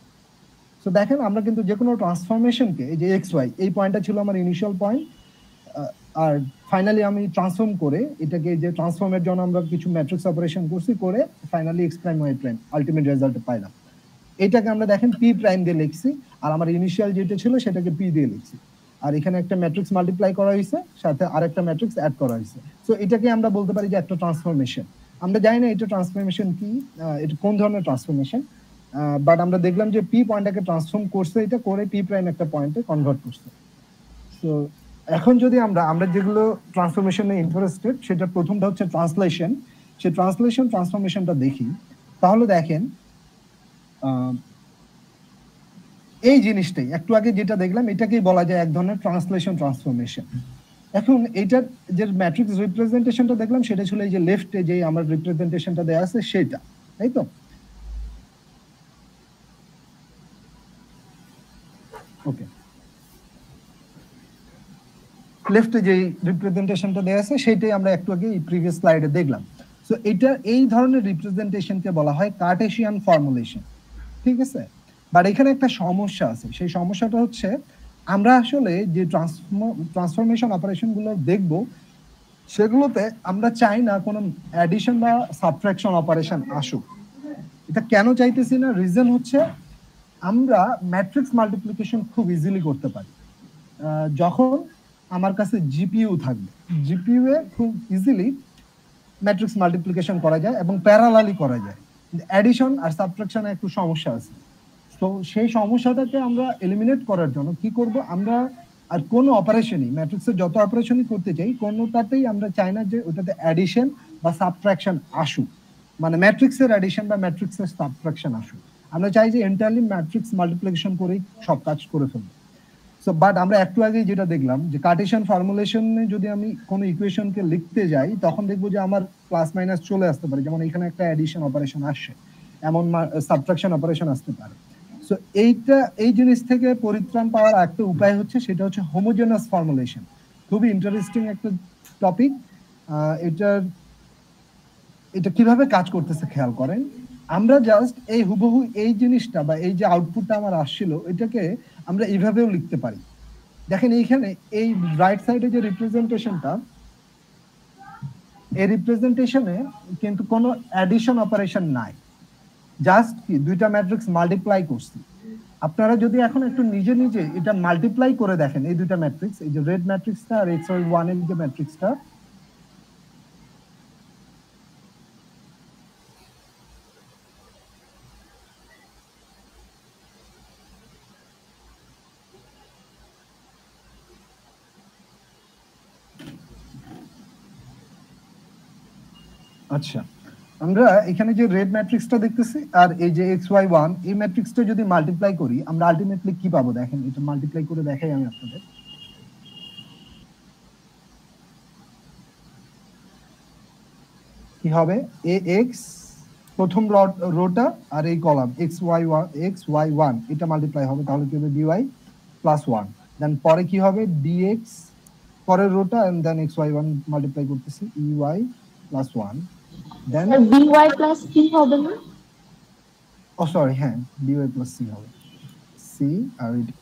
সো দেখেন আমরা কিন্তু যে কোনো ট্রান্সফরমেশনকে, এই যে এক্স ওয়াই এই পয়েন্টটা ছিল আমার ইনিশিয়াল পয়েন্ট, আর ফাইনালি আমি ট্রান্সফর্ম করে এটাকে, যে ট্রান্সফর্মের জন্য আমরা কিছু ম্যাট্রিক্স অপারেশন করছি, করে finally x prime y prime ultimate result পাইলাম। এটাকে আমরা দেখেন পি প্রাইম দিয়ে লিখছি, আর আমার ইনিশিয়াল যেটা ছিল সেটাকে পি দিয়ে লিখছি, আর এখানে একটা ম্যাট্রিক্স মাল্টিপ্লাই করা হয়েছে, সাথে আরেকটা ম্যাট্রিক্স অ্যাড করা হয়েছে। সো এটাকে আমরা বলতে পারি যে একটা ট্রান্সফরমেশন। আমরা জানি না এটা ট্রান্সফরমেশন কি, এটা কোন ধরনের ট্রান্সফরমেশন, বাট আমরা দেখলাম যে পি পয়েন্টটাকে ট্রান্সফর্ম করছে, এটা করে পি প্রাইম একটা পয়েন্টে কনভার্ট করছে। সো এখন যদি আমরা যেগুলো ট্রান্সফরমেশনে ইন্টারেস্টেড, সেটা প্রথমটা হচ্ছে ট্রান্সলেশন। সেই ট্রান্সফরমেশনটা দেখি, তাহলে দেখেন এই জিনিসটাই একটু আগে যেটা দেখলাম এটাকেই বলা যায় এক ধরনের ট্রান্সলেশন ট্রান্সফরমেশন। এখন এইটার যে ম্যাট্রিক্স রিপ্রেজেন্টেশনটা দেখলাম সেটা ছিল এই যে লেফটে যে আমার রিপ্রেজেন্টেশনটা দেয়া আছে সেটা, তাই তো। ওকে, লেফটে যে রিপ্রেজেন্টেশনটা দেয়া আছে সেটাই আমরা একটু আগে এই প্রিভিয়াস স্লাইডে দেখলাম। সো এটা এই ধরনের রিপ্রেজেন্টেশনকে বলা হয় কার্টেসিয়ান ফর্মুলেশন, ঠিক আছে। বাট এখানে একটা সমস্যা আছে, সেই সমস্যাটা হচ্ছে আমরা আসলে যে ট্রান্সফরমেশন অপারেশন গুলো দেখবো সেগুলোতে আমরা চাই না কোনো অ্যাডিশন বা সাবট্রাকশন অপারেশন আসুক। এটা কেন চাইতেছি না, রিজন হচ্ছে আমরা ম্যাট্রিক্স মাল্টিপ্লিকেশন খুব ইজিলি করতে পারি যখন আমার কাছে জিপিইউ থাকবে। জিপিইউ এ খুব ইজিলি ম্যাট্রিক্স মাল্টিপ্লিকেশন করা যায় এবং প্যারালালি করা যায়। অ্যাডিশন আর সাবট্রাকশনে একটু সমস্যা আছে। তো সেই সমস্যাটাকে আমরা এলিমিনেট করার জন্য কি করব, আমরা আর কোনো অপারেশনই ম্যাট্রিক্সের যত অপারেশনই করতে চাই কোনোটাতেই আমরা চাই না যে ওটাতে অ্যাডিশন বা সাবট্রাকশন আসুক, মানে ম্যাট্রিক্সের অ্যাডিশন বা ম্যাট্রিক্সের সাবট্রাকশন আসুক। আমরা চাই যে এন্টারলি ম্যাট্রিক্স মাল্টিপ্লিকেশন করেই সব কাজ করে ফেলবো। সো বাট আমরা একটু আগে যেটা দেখলাম যে কার্টেসিয়ান ফর্মুলেশনে যদি আমি কোনো ইকুয়েশনকে লিখতে যাই তখন দেখবো যে আমার প্লাস মাইনাস চলে আসতে পারে, যেমন এখানে একটা অ্যাডিশন অপারেশন আসছে, এমন সাবট্রাকশন অপারেশন আসতে পারে। সো এই জিনিস থেকে পরিত্রাণ পাওয়ার একটা উপায় হচ্ছে, সেটা হচ্ছে হোমোজেনাস ফর্মুলেশন। খুবই ইন্টারেস্টিং একটা টপিক। এটা কিভাবে কাজ করতেছে খেয়াল করেন। আমরা জাস্ট এই হুবহু এই জিনিসটা বা এই যে আউটপুটটা আমার আসছিল এটাকে আমরা এইভাবেও লিখতে পারি, দেখেন এইখানে এই রাইট সাইডে যে রিপ্রেজেন্টেশনটা, এই রিপ্রেজেন্টেশনে কিন্তু কোনো অ্যাডিশন অপারেশন নাই, জাস্ট কি দুইটা ম্যাট্রিক্স মাল্টিপ্লাই করছি। আপনারা যদি এখন একটু নিজে নিজে এটা মাল্টিপ্লাই করে দেখেন, এই দুইটা ম্যাট্রিক্স, এই যে রেড ম্যাট্রিক্সটা আর xy1 এর যে ম্যাট্রিক্সটা, আচ্ছা আমরা এখানে যে রেড ম্যাট্রিক্সটা দেখতেছি আর এই যে xy1 এই ম্যাট্রিক্সটা যদি মাল্টিপ্লাই করি আমরা আলটিমেটলি কি পাবো, দেখেন এটা মাল্টিপ্লাই করে দেখাই আমি আপনাদের। কি হবে, ax প্রথম রোটা আর এই কলাম xy1 এটা মাল্টিপ্লাই হবে, তাহলে কি হবে dy প্লাস 1। দেন পরে কি হবে dx পরের রোটা এন্ড দেন xy1 মাল্টিপ্লাই করতেছি ey plus 1। Then dy plus c হবে না? ও সরি, হ্যাঁ dy প্লাস c হবে, c আর এটা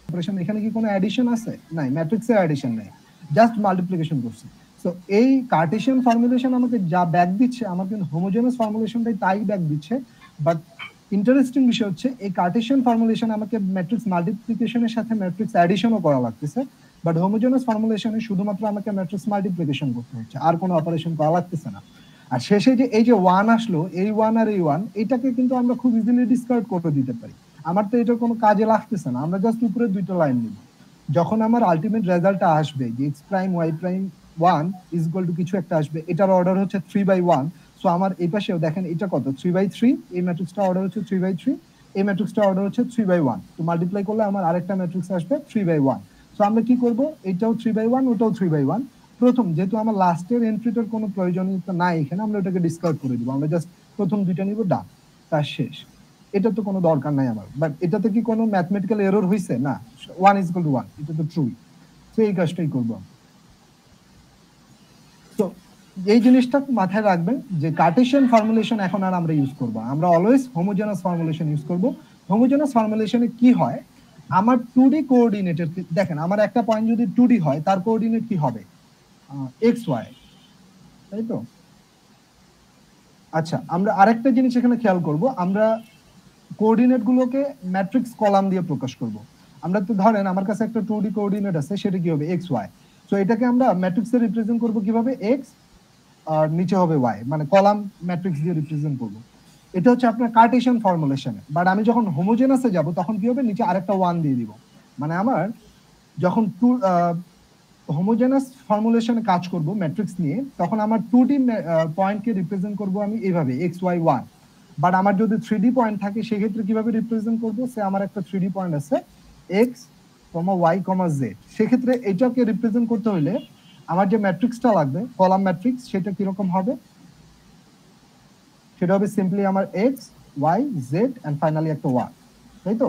অপারেশন। এখানে কি কোনো অ্যাডিশন আছে? নাই, ম্যাট্রিক্সের অ্যাডিশন নাই, জাস্ট মাল্টিপ্লিকেশন করছি। সো এই কার্টেশিয়ান ফর্মুলেশন আমাকে যা ব্যাক দিচ্ছে, আমার কিন্তু হোমোজেনাস ফর্মুলেশনটাই তাই ব্যাক দিচ্ছে। বাট ইন্টারেস্টিং বিষয় হচ্ছে এই কার্টেশিয়ান ফর্মুলেশন আমাকে ম্যাট্রিক্স মাল্টিপ্লিকেশনের সাথে ম্যাট্রিক্স অ্যাডিশনও করা লাগতেছে, বাট হোমোজেনাস ফর্মুলেশনে শুধুমাত্র আমাকে ম্যাট্রিক্স মাল্টিপ্লিকেশন করতে হচ্ছে, আর কোনো অপারেশন করা লাগতেছে না। আর শেষে যে এই যে 1 আসলো, এই 1 আর এই 1 এটাকে কিন্তু আমরা খুব ইজিলি ডিসকার্ড করে দিতে পারি। আমার তো এটা কোনো কাজে লাগতেছে না, আমরা জাস্ট উপরে দুইটা লাইন নিব। যখন আমার আলটিমেট রেজাল্টটা আসবে যে x prime y prime 1 is equal two কিছু একটা আসবে, এটার অর্ডার হচ্ছে 3/1। সো আমার এই পাশেও দেখেন এটা কত 3/3, এই ম্যাট্রিক্সটা অর্ডার হচ্ছে 3/3, এই ম্যাট্রিক্সটা অর্ডার হচ্ছে 3/1। তো মাল্টিপ্লাই করলে আমার আরেকটা ম্যাট্রিক্স আসবে 3/1। সো আমরা কি করব, এটাও 3/1 ওটাও 3/1। প্রথম যেহেতু আমার লাস্টের এন্ট্রিটার কোনো প্রয়োজনীয়তা নাই এখানে, আমরা ওটাকে ডিসকার্ড করে দিব, আমরা জাস্ট প্রথম দুইটা নিব, ডান, তার শেষ। এটা তো কোনো দরকার নাই আমার, বাট এটাতে কি কোনো ম্যাথমেটিক্যাল এরর হইছে না? 1 ইজ ইকুয়াল টু 1, এটা তো ট্রু। সো এই কাজটাই করব। তো এই জিনিসটা মাথায় রাখবেন যে কার্টেশিয়ান ফর্মুলেশন এখন আর আমরা ইউজ করব, আমরা অলওয়েজ হোমোজেনাস ফর্মুলেশন ইউজ করব। হোমোজেনাস ফর্মুলেশনে কি হয়, আমার 2D কোঅর্ডিনেটের, দেখেন আমার একটা পয়েন্ট যদি 2D হয় তার কোঅর্ডিনেট কি হবে, xy, তাই তো? আচ্ছা আমরা আরেকটা জিনিস এখানে খেয়াল করব, আমরা কোঅর্ডিনেট গুলোকে ম্যাট্রিক্স কলাম দিয়ে প্রকাশ করব। আমরা তো ধরেন আমার কাছে একটা 2D কোঅর্ডিনেট আছে, সেটা কি হবে xy। সো এটাকে আমরা ম্যাট্রিক্সে রিপ্রেজেন্ট করব কিভাবে, x আর নিচে হবে y, মানে কলাম ম্যাট্রিক্স দিয়ে রিপ্রেজেন্ট করব। এটা হচ্ছে আপনার কার্টেশিয়ান ফর্মুলেশনে। বাট আমি যখন হোমোজেনাসে যাব তখন কি হবে, নিচে আরেকটা 1 দিয়ে দিব। মানে আমার যখন হোমোজেনাস ফর্মুলেশনে কাজ করব ম্যাট্রিক্স নিয়ে, তখন আমার 2D পয়েন্টকে রিপ্রেজেন্ট করব আমি এইভাবে xy1। বাট আমার যদি 3D পয়েন্ট থাকে সেক্ষেত্রে কিভাবে রিপ্রেজেন্ট করব, সে আমার একটা 3D পয়েন্ট আছে x, y, z। সেক্ষেত্রে এটাকে রিপ্রেজেন্ট করতে হলে আমার যে ম্যাট্রিক্সটা লাগবে কলাম ম্যাট্রিক্স, সেটা কিরকম হবে, সেটা হবে সিম্পলি আমার x, y, z and finally একটা 1, তাই তো?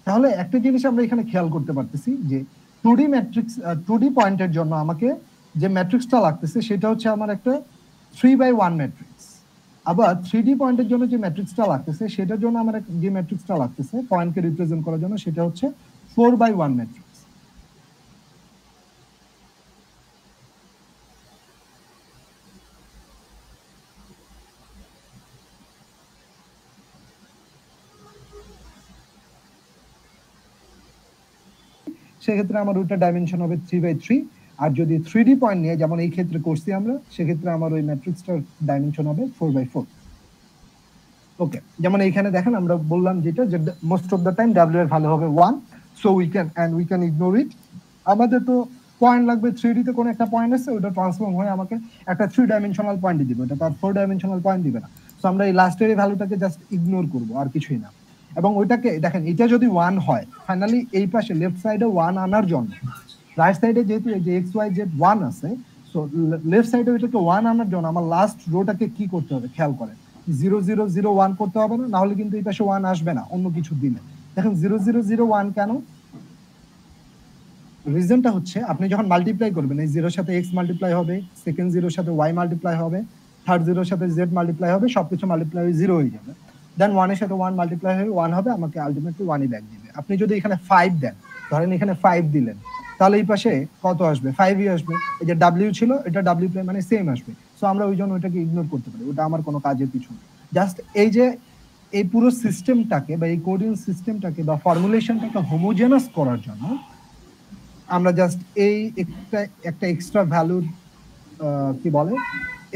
তাহলে একটা জিনিস আমরা এখানে খেয়াল করতে পারতেছি যে 2D ম্যাট্রিক্স 2D পয়েন্টের জন্য আমাকে যে ম্যাট্রিক্সটা লাগতেছে সেটা হচ্ছে আমার একটা 3/1 ম্যাট্রিক্স। আবার 3D পয়েন্টের জন্য যে ম্যাট্রিক্সটা লাগতেছে সেটার জন্য আমার যে ম্যাট্রিক্সটা লাগতেছে পয়েন্টকে রিপ্রেজেন্ট করার জন্য, সেটা হচ্ছে 4/1 ম্যাট্রিক্স। সেক্ষেত্রে আমার ওইটা ডাইমেনশন হবে 3/3। আর যদি 3D পয়েন্ট নিয়ে যেমন এই ক্ষেত্রে করছি আমরা, সেক্ষেত্রে আমার ওই ম্যাট্রিক্সটার ডাইমেনশন হবে 4/4। ওকে, যেমন এইখানে দেখেন আমরা বললাম যেটা যে most of the time w এর ভ্যালু হবে 1, so we can ignore it. আমাদের তো পয়েন্ট লাগবে 3D তে কোনো একটা পয়েন্ট আছে, ওটা ট্রান্সফর্ম হয়ে আমাকে একটা 3 ডাইমেনশনাল পয়েন্ট দিবে, ওটা তার 4 ডাইমেনশনাল পয়েন্ট দিবে না। সো আমরা এই লাস্টের এই ভ্যালুটাকে জাস্ট ইগনোর করব, আর কিছুই না। এবং ওইটাকে দেখেন, এটা যদি 1 হয়, ফাইনালি এই পাশে লেফট সাইডে 1 আনার জন্য, রাইট সাইডে যেহেতু এই যে xyz 1 আছে, সো লেফট সাইডে ওইটাকে 1 আনার জন্য আমার লাস্ট রোটাকে কি করতে হবে খেয়াল করেন, 0 0 0 1 করতে হবে না, না হলে কিন্তু এই পাশে 1 আসবে না অন্য কিছু দিলে। দেখেন 0 0 0 1 কেন, রিজনটা হচ্ছে আপনি যখন মাল্টিপ্লাই করবেন, এই জিরোর সাথে এক্স মাল্টিপ্লাই হবে, সেকেন্ড জিরোর সাথে ওয়াই মাল্টিপ্লাই হবে, থার্ড জিরোর সাথে জেড মাল্টিপ্লাই হবে, সবকিছু মাল্টিপ্লাই হয়ে জিরো হয়ে যাবে। দেন ওয়ানের সাথে ওয়ান মাল্টিপ্লাই হয়ে ওয়ান হবে, আমাকে আলটিমেটলি ওয়ানই ব্যাক দিবে। আপনি যদি এখানে 5 দেন, ধরেন এখানে 5 দিলেন, তাহলে এই পাশে কত আসবে? 5ই আসবে। এই যে ডাব্লিউ ছিল, এটা ডাব্লিউ প্রাইম মানে সেম আসবে। সো আমরা ওই জন্য ওইটাকে ইগনোর করতে পারি, ওটা আমার কোনো কাজের কিছু না। জাস্ট এই যে এই পুরো সিস্টেমটাকে বা এই কোডিং সিস্টেমটাকে বা ফর্মুলেশনটাকে হোমোজেনাস করার জন্য আমরা জাস্ট এই একটা এক্সট্রা ভ্যালুর কি বলে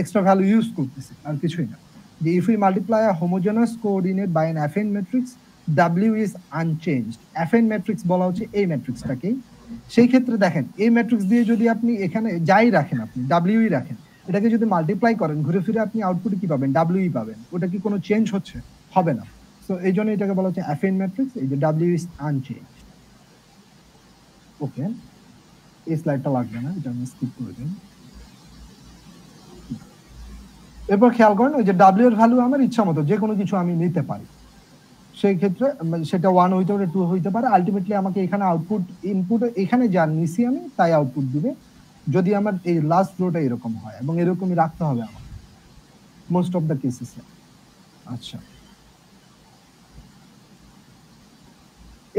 এক্সট্রা ভ্যালু ইউজ করতেছি, আর কিছুই না। যে if we multiply a homogeneous coordinate by an affine matrix, W is unchanged. Affine matrix বলা হচ্ছে এই ম্যাট্রিক্সটাকেই। সেই ক্ষেত্রে দেখেন এই ম্যাট্রিক্স দিয়ে যদি আপনি এখানে যাই রাখেন, আপনি ডাব্লিউই রাখেন, এটাকে যদি মাল্টিপ্লাই করেন ঘুরে ফিরে আপনি আউটপুটে কি পাবেন? ডাব্লিউই পাবেন। ওটা কি কোনো চেঞ্জ হচ্ছে? হবে না। সো এই জন্য এটাকে বলা হচ্ছে অ্যাফাইন ম্যাট্রিক্স। এই যে ডাব্লিউ ইজ আনচেঞ্জড। ওকে, এই স্লাইডটা লাগবে না, এটা আমি স্কিপ করে দিই। এরপর খেয়াল করেন ওই যে ডাব্লিউ এর ভ্যালু আমার ইচ্ছা মতো যে কোনো কিছু আমি নিতে পারি। সেই ক্ষেত্রে সেটা 1 হইতে পারে, 2 হইতে পারে। আলটিমেটলি আমাকে এখানে আউটপুট ইনপুট এখানে যা নিছি আমি তাই আউটপুট দিবে, যদি আমার এই লাস্ট রোটা এরকম হয়, এবং এরকমই রাখতে হবে আমার মোস্ট অফ দ্য কেসেসে। আচ্ছা,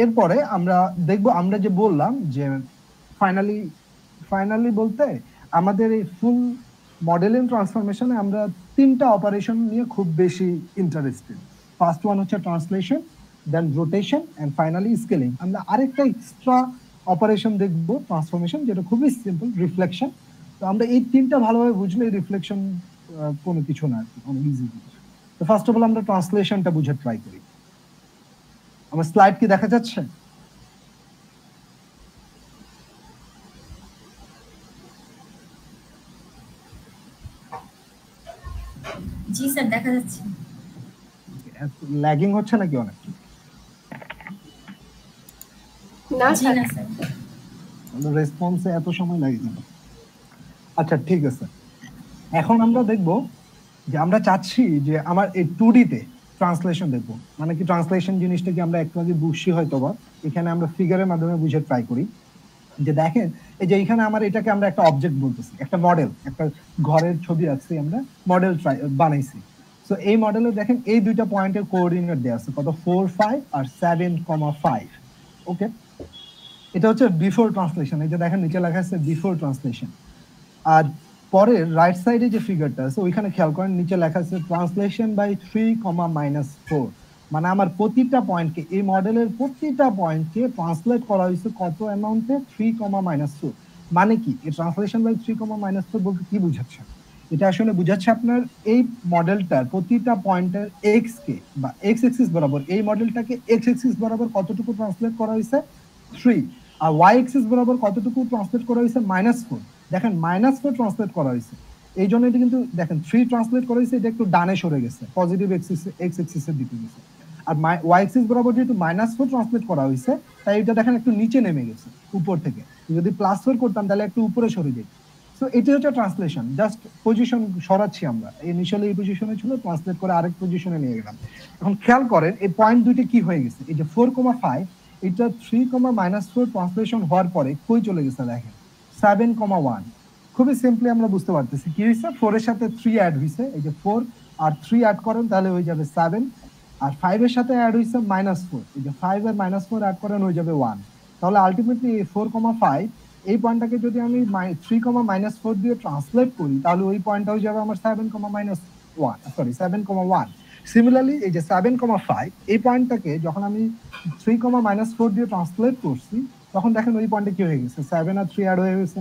এরপরে আমরা দেখব, আমরা যে বললাম যে ফাইনালি বলতে আমাদের এই ফুল মডেলিং ট্রান্সফরমেশনে আমরা 3টা অপারেশন নিয়ে খুব বেশি ইন্টারেস্টেড। ফার্স্ট ওয়ান হচ্ছে translation, then rotation and finally scaling. আমরা আরেকটা এক্সট্রা অপারেশন দেখব ট্রান্সফরমেশন, যেটা খুবই সিম্পল, রিফ্লেকশন। তো আমরা এই 3টা ভালোভাবে বুঝলে রিফ্লেকশন কোনো কিছু না, অনেক ইজি। তো ফার্স্ট অফ অল আমরা ট্রান্সলেশনটা বুঝে ট্রাই করি। আমার স্লাইড কি দেখা যাচ্ছে? জি স্যার, দেখা যাচ্ছে। ল্যাগিং হচ্ছে নাকি অনেক? না জি স্যার। না স্যার। রেসপন্সে এত সময় লাগে কেন? আচ্ছা ঠিক আছে, এখন আমরা দেখব যে আমরা চাচ্ছি যে আমার এই 2D তে ট্রান্সলেশন দেখব। মানে কি ট্রান্সলেশন জিনিসটা কি আমরা একটু আগে বুঝছি হয়তো, বা এখানে আমরা ফিগারের মাধ্যমে বুঝে ট্রাই করি। যে দেখেন এই যে এখানে আমার এটাকে আমরা একটা অবজেক্ট বলতেছি, একটা মডেল, একটা ঘরের ছবি আছে, আমরা মডেল বানাইছি। সো এই মডেলে দেখেন এই দুইটা পয়েন্টের কোঅর্ডিনেট দেওয়া আছে, কত? 4, 5 আর 7,5। ওকে, এটা হচ্ছে বিফোর ট্রান্সলেশন। এই যে দেখেন নিচে লেখা আছে বিফোর ট্রান্সলেশন। আর পরের রাইট সাইডে যে ফিগারটা আছে ওইখানে খেয়াল করেন, নিচে লেখা আছে ট্রান্সলেশন বাই 3,-4। মানে আমার প্রতিটা পয়েন্টকে, এই মডেলের প্রতিটা পয়েন্টকে ট্রান্সলেট করা হয়েছে কত অ্যামাউন্টে? 3,-4। মানে কি এই ট্রান্সলেশন বাই 3,-4 বলতে কি বুঝাচ্ছে? এটা আসলে বুঝাচ্ছে আপনার এই মডেলটার প্রতিটা পয়েন্টের এক্স কে বা এক্স এক্সিস বরাবর, এই মডেলটাকে এক্স এক্সিস বরাবর কতটুকু ট্রান্সলেট করা হয়েছে? 3। আর ওয়াই এক্সিস বরাবর কতটুকু ট্রান্সলেট করা হয়েছে? -4। দেখেন -4 ট্রান্সলেট করা হয়েছে, এই জন্য এটা কিন্তু দেখেন 3 ট্রান্সলেট করা হয়েছে, এটা একটু ডানে সরে গেছে, পজিটিভ এক্স এক্সিসের দিকে গেছে। আর ওয়াই এক্সিস বরাবর যেহেতু -4 ট্রান্সলেট করা হয়েছে, তাই এটা দেখেন একটু নিচে নেমে গেছে উপর থেকে। যদি +4 করতাম তাহলে একটু উপরে সরে যেত। সো এটা হচ্ছে ট্রান্সলেশন, জাস্ট পজিশন সরাচ্ছি আমরা। ইনিশিয়ালি এই পজিশনে ছিল, ট্রান্সলেট করে আরেক পজিশনে নিয়ে গেলাম। এখন খেয়াল করেন এই পয়েন্ট দুইটা কি হয়ে গেছে, এই যে 4,5 এটা 3,-4 ট্রান্সলেশন হওয়ার পরে কই চলে গেছে দেখেন 7,1। খুবই সিম্পলি আমরা বুঝতে পারতেছি কি হয়েছে, 4 এর সাথে 3 অ্যাড হয়েছে। এই যে 4 আর 3 অ্যাড করেন তাহলে হয়ে যাবে 7, আর 5 এর সাথে অ্যাড হয়েছে -4। এই যে 5 আর -4 অ্যাড করেন হয়ে যাবে 1। তাহলে আলটিমেটলি 4,5 এই পয়েন্টটাকে যদি আমি 3,-4 দিয়ে ট্রান্সলেট করি তাহলে ওই পয়েন্টটা হয়ে যাবে আমার 7,1। সিমিলারলি এই যে 7,5 এই পয়েন্টটাকে যখন আমি 3,-4 দিয়ে ট্রান্সলেট করছি, তখন দেখেন ওই পয়েন্টে কি হয়ে গেছে, 7 আর 3 অ্যাড হয়ে গেছে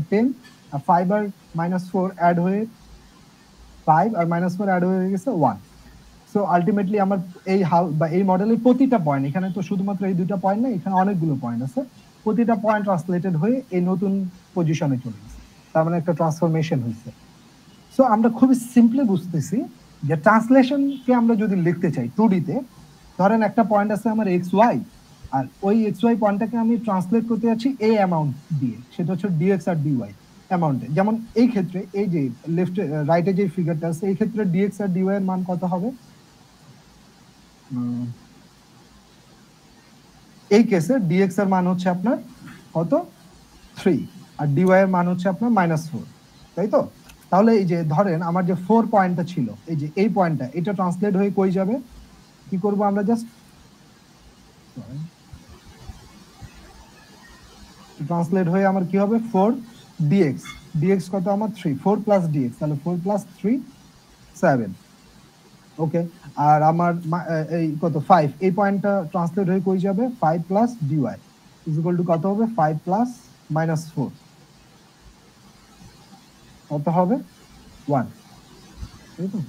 10, আর 5 আর -4 অ্যাড হয়ে 5 আর -4 অ্যাড হয়ে গেছে 1। সো আলটিমেটলি আমার এই মডেলের প্রতিটা পয়েন্ট, এখানে তো শুধুমাত্র এই দুইটা পয়েন্ট না, এখানে অনেকগুলো পয়েন্ট আছে, প্রতিটা পয়েন্ট ট্রান্সলেটেড হয়ে এই নতুন পজিশনে চলে গেছে, তার মানে একটা ট্রান্সফরমেশন হয়েছে। সো আমরা খুবই সিম্পলি বুঝতেছি যে ট্রান্সলেশনকে আমরা যদি লিখতে চাই 2D তে, ধরেন একটা পয়েন্ট আছে আমার XY, আর ওই XY পয়েন্টটাকে আমি ট্রান্সলেট করতে যাচ্ছি এই অ্যামাউন্ট দিয়ে, সেটা হচ্ছে DX আর DY অ্যামাউন্টে। যেমন এই ক্ষেত্রে এই যে লেফট রাইটে যে ফিগারটা আছে, এই ক্ষেত্রে DX আর DY এর মান কত হবে? এই কেসে DX এর মান হচ্ছে আপনার কত? 3 আর dy এর মান হচ্ছে আপনার -4, তাই তো? তাহলে এই যে ধরেন আমার যে 4 পয়েন্টটা ছিল, এই যে এই পয়েন্টটা, এটা ট্রান্সলেট হয়ে কই যাবে? কি করব আমরা? জাস্ট ট্রান্সলেট হয়ে আমার কি হবে? 4 dx, dx কত আমার? 3, 4 প্লাস dx, তাহলে 4 প্লাস 3 7, ওকে। আর আমার এই কত 5, এই পয়েন্টটা ট্রান্সলেট হয়ে কই যাবে? 5 plus dy is equal two কত হবে? 5 প্লাস -4 কত হবে? 1, তাই তো?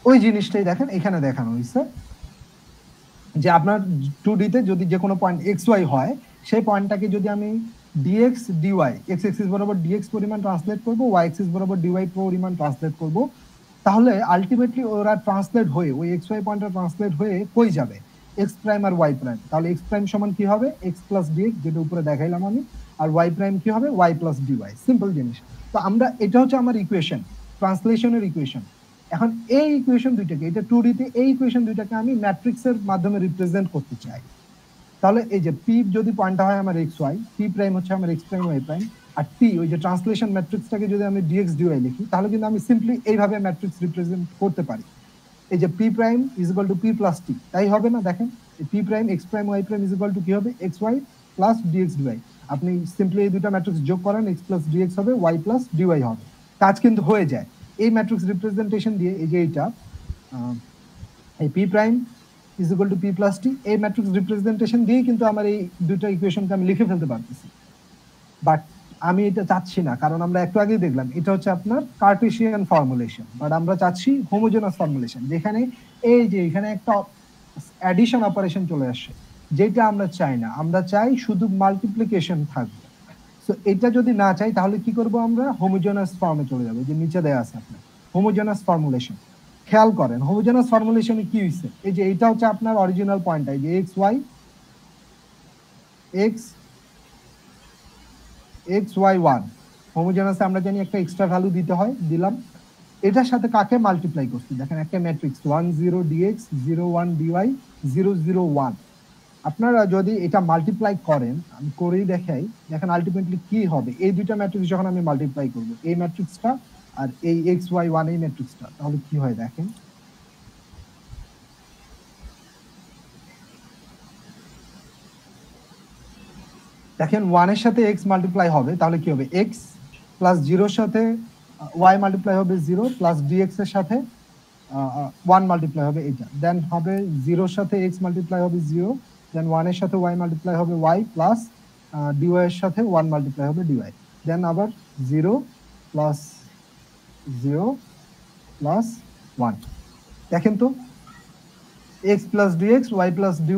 ওই জিনিসটাই দেখেন এখানে দেখানো হয়েছে যে আপনার 2D তে যদি যে কোনো পয়েন্ট xy হয়, সেই পয়েন্টটাকে যদি আমি dx dy, x axis বরাবর dx পরিমাণ ট্রান্সলেট করব, y axis বরাবর dy পরিমাণ ট্রান্সলেট করব, তাহলে আলটিমেটলি ওরা ট্রান্সলেট হয়ে ওই xy পয়েন্টটা ট্রান্সলেট হয়ে কই যাবে? x প্রাইম আর y প্রাইম। তাহলে x প্রাইম সমান কি হবে? x প্লাস dx, যেটা উপরে দেখাইলাম আমি, আর y প্রাইম কি হবে? y plus dy। সিম্পল জিনিস। তো আমরা, এটা হচ্ছে আমার ইকুয়েশন, ট্রান্সলেশনের ইকুয়েশন। এখন এই ইকুয়েশন দুইটাকে, এটা 2D তে এই ইকুয়েশন দুইটাকে আমি ম্যাট্রিক্সের মাধ্যমে রিপ্রেজেন্ট করতে চাই। তাহলে এই যে p যদি পয়েন্টটা হয় আমার xy, p প্রাইম হচ্ছে আমার x প্রাইম y প্রাইম, আর t ওই যে ট্রান্সলেশন ম্যাট্রিক্সটাকে যদি আমি dx dy লিখি, তাহলে কিন্তু আমি সিম্পলি এইভাবে ম্যাট্রিক্স রিপ্রেজেন্ট করতে পারি। এই যে p prime is equal two p plus t, তাই হবে না? দেখেন এই p prime x prime y prime is equal two কি হবে? xy plus dx dy। আপনি সিম্পলি এই দুটো ম্যাট্রিক্স যোগ করেন, x প্লাস dx হবে, y প্লাস dy হবে। কাজ কিন্তু হয়ে যায় এই ম্যাট্রিক্স রিপ্রেজেন্টেশন দিয়ে। এই যে এইটা এই p prime is equal two p plus t, এই ম্যাট্রিক্স রিপ্রেজেন্টেশন দিয়ে কিন্তু আমার এই দুটো ইকুয়েশনকে আমি লিখে ফেলতে পারতেছি। বাট আমি এটা চাচ্ছি না, কারণ আমরা একটু আগেই দেখলাম এটা হচ্ছে আপনার কার্টেসিয়ান ফর্মুলেশন, বাট আমরা চাচ্ছি হোমোজেনাস ফর্মুলেশন, যেখানে এই যে এখানে একটা অ্যাডিশন অপারেশন চলে আসে, যেটা আমরা চাই না। আমরা চাই শুধু মাল্টিপ্লিকেশন থাকবে। সো এটা যদি না চাই, তাহলে কি করব? আমরা হোমোজেনাস ফর্মে চলে যাব, যে নিচে দেয়া আছে আপনার হোমোজেনাস ফর্মুলেশন। খেয়াল করেন হোমোজেনাস ফর্মুলেশনে কি হইছে? এই যে এটা হচ্ছে আপনার অরিজিনাল পয়েন্ট, এই যে x y xy1 হোমোজেনাস আমরা জানি একটা এক্সট্রা ভ্যালু দিতে হয়, দিলাম। এটার সাথে কাকে মাল্টিপ্লাই করছি? দেখেন একটা ম্যাট্রিক্স 1 0 dx 0 1 dy 0 0 1। আপনারা যদি এটা মাল্টিপ্লাই করেন, আমি করেই দেখাই, দেখেন আলটিমেটলি কি হবে। এই দুইটা ম্যাট্রিক্স যখন আমি মাল্টিপ্লাই করব, এই ম্যাট্রিক্সটা আর এই xy1 এই ম্যাট্রিক্সটা, তাহলে কি হয় দেখেন। দেখেন 1 এর সাথে x মাল্টিপ্লাই হবে, তাহলে কি হবে? x প্লাস 0 এর সাথে y মাল্টিপ্লাই হবে 0, প্লাস dx এর সাথে 1 মাল্টিপ্লাই হবে এটা, দেন হবে 0 এর সাথে x মাল্টিপ্লাই হবে 0, দেন 1 এর সাথে y মাল্টিপ্লাই হবে y, প্লাস dy এর সাথে 1 মাল্টিপ্লাই হবে dy, দেন আবার 0 প্লাস 0 প্লাস 1। দেখেন তো x plus dx y plus dy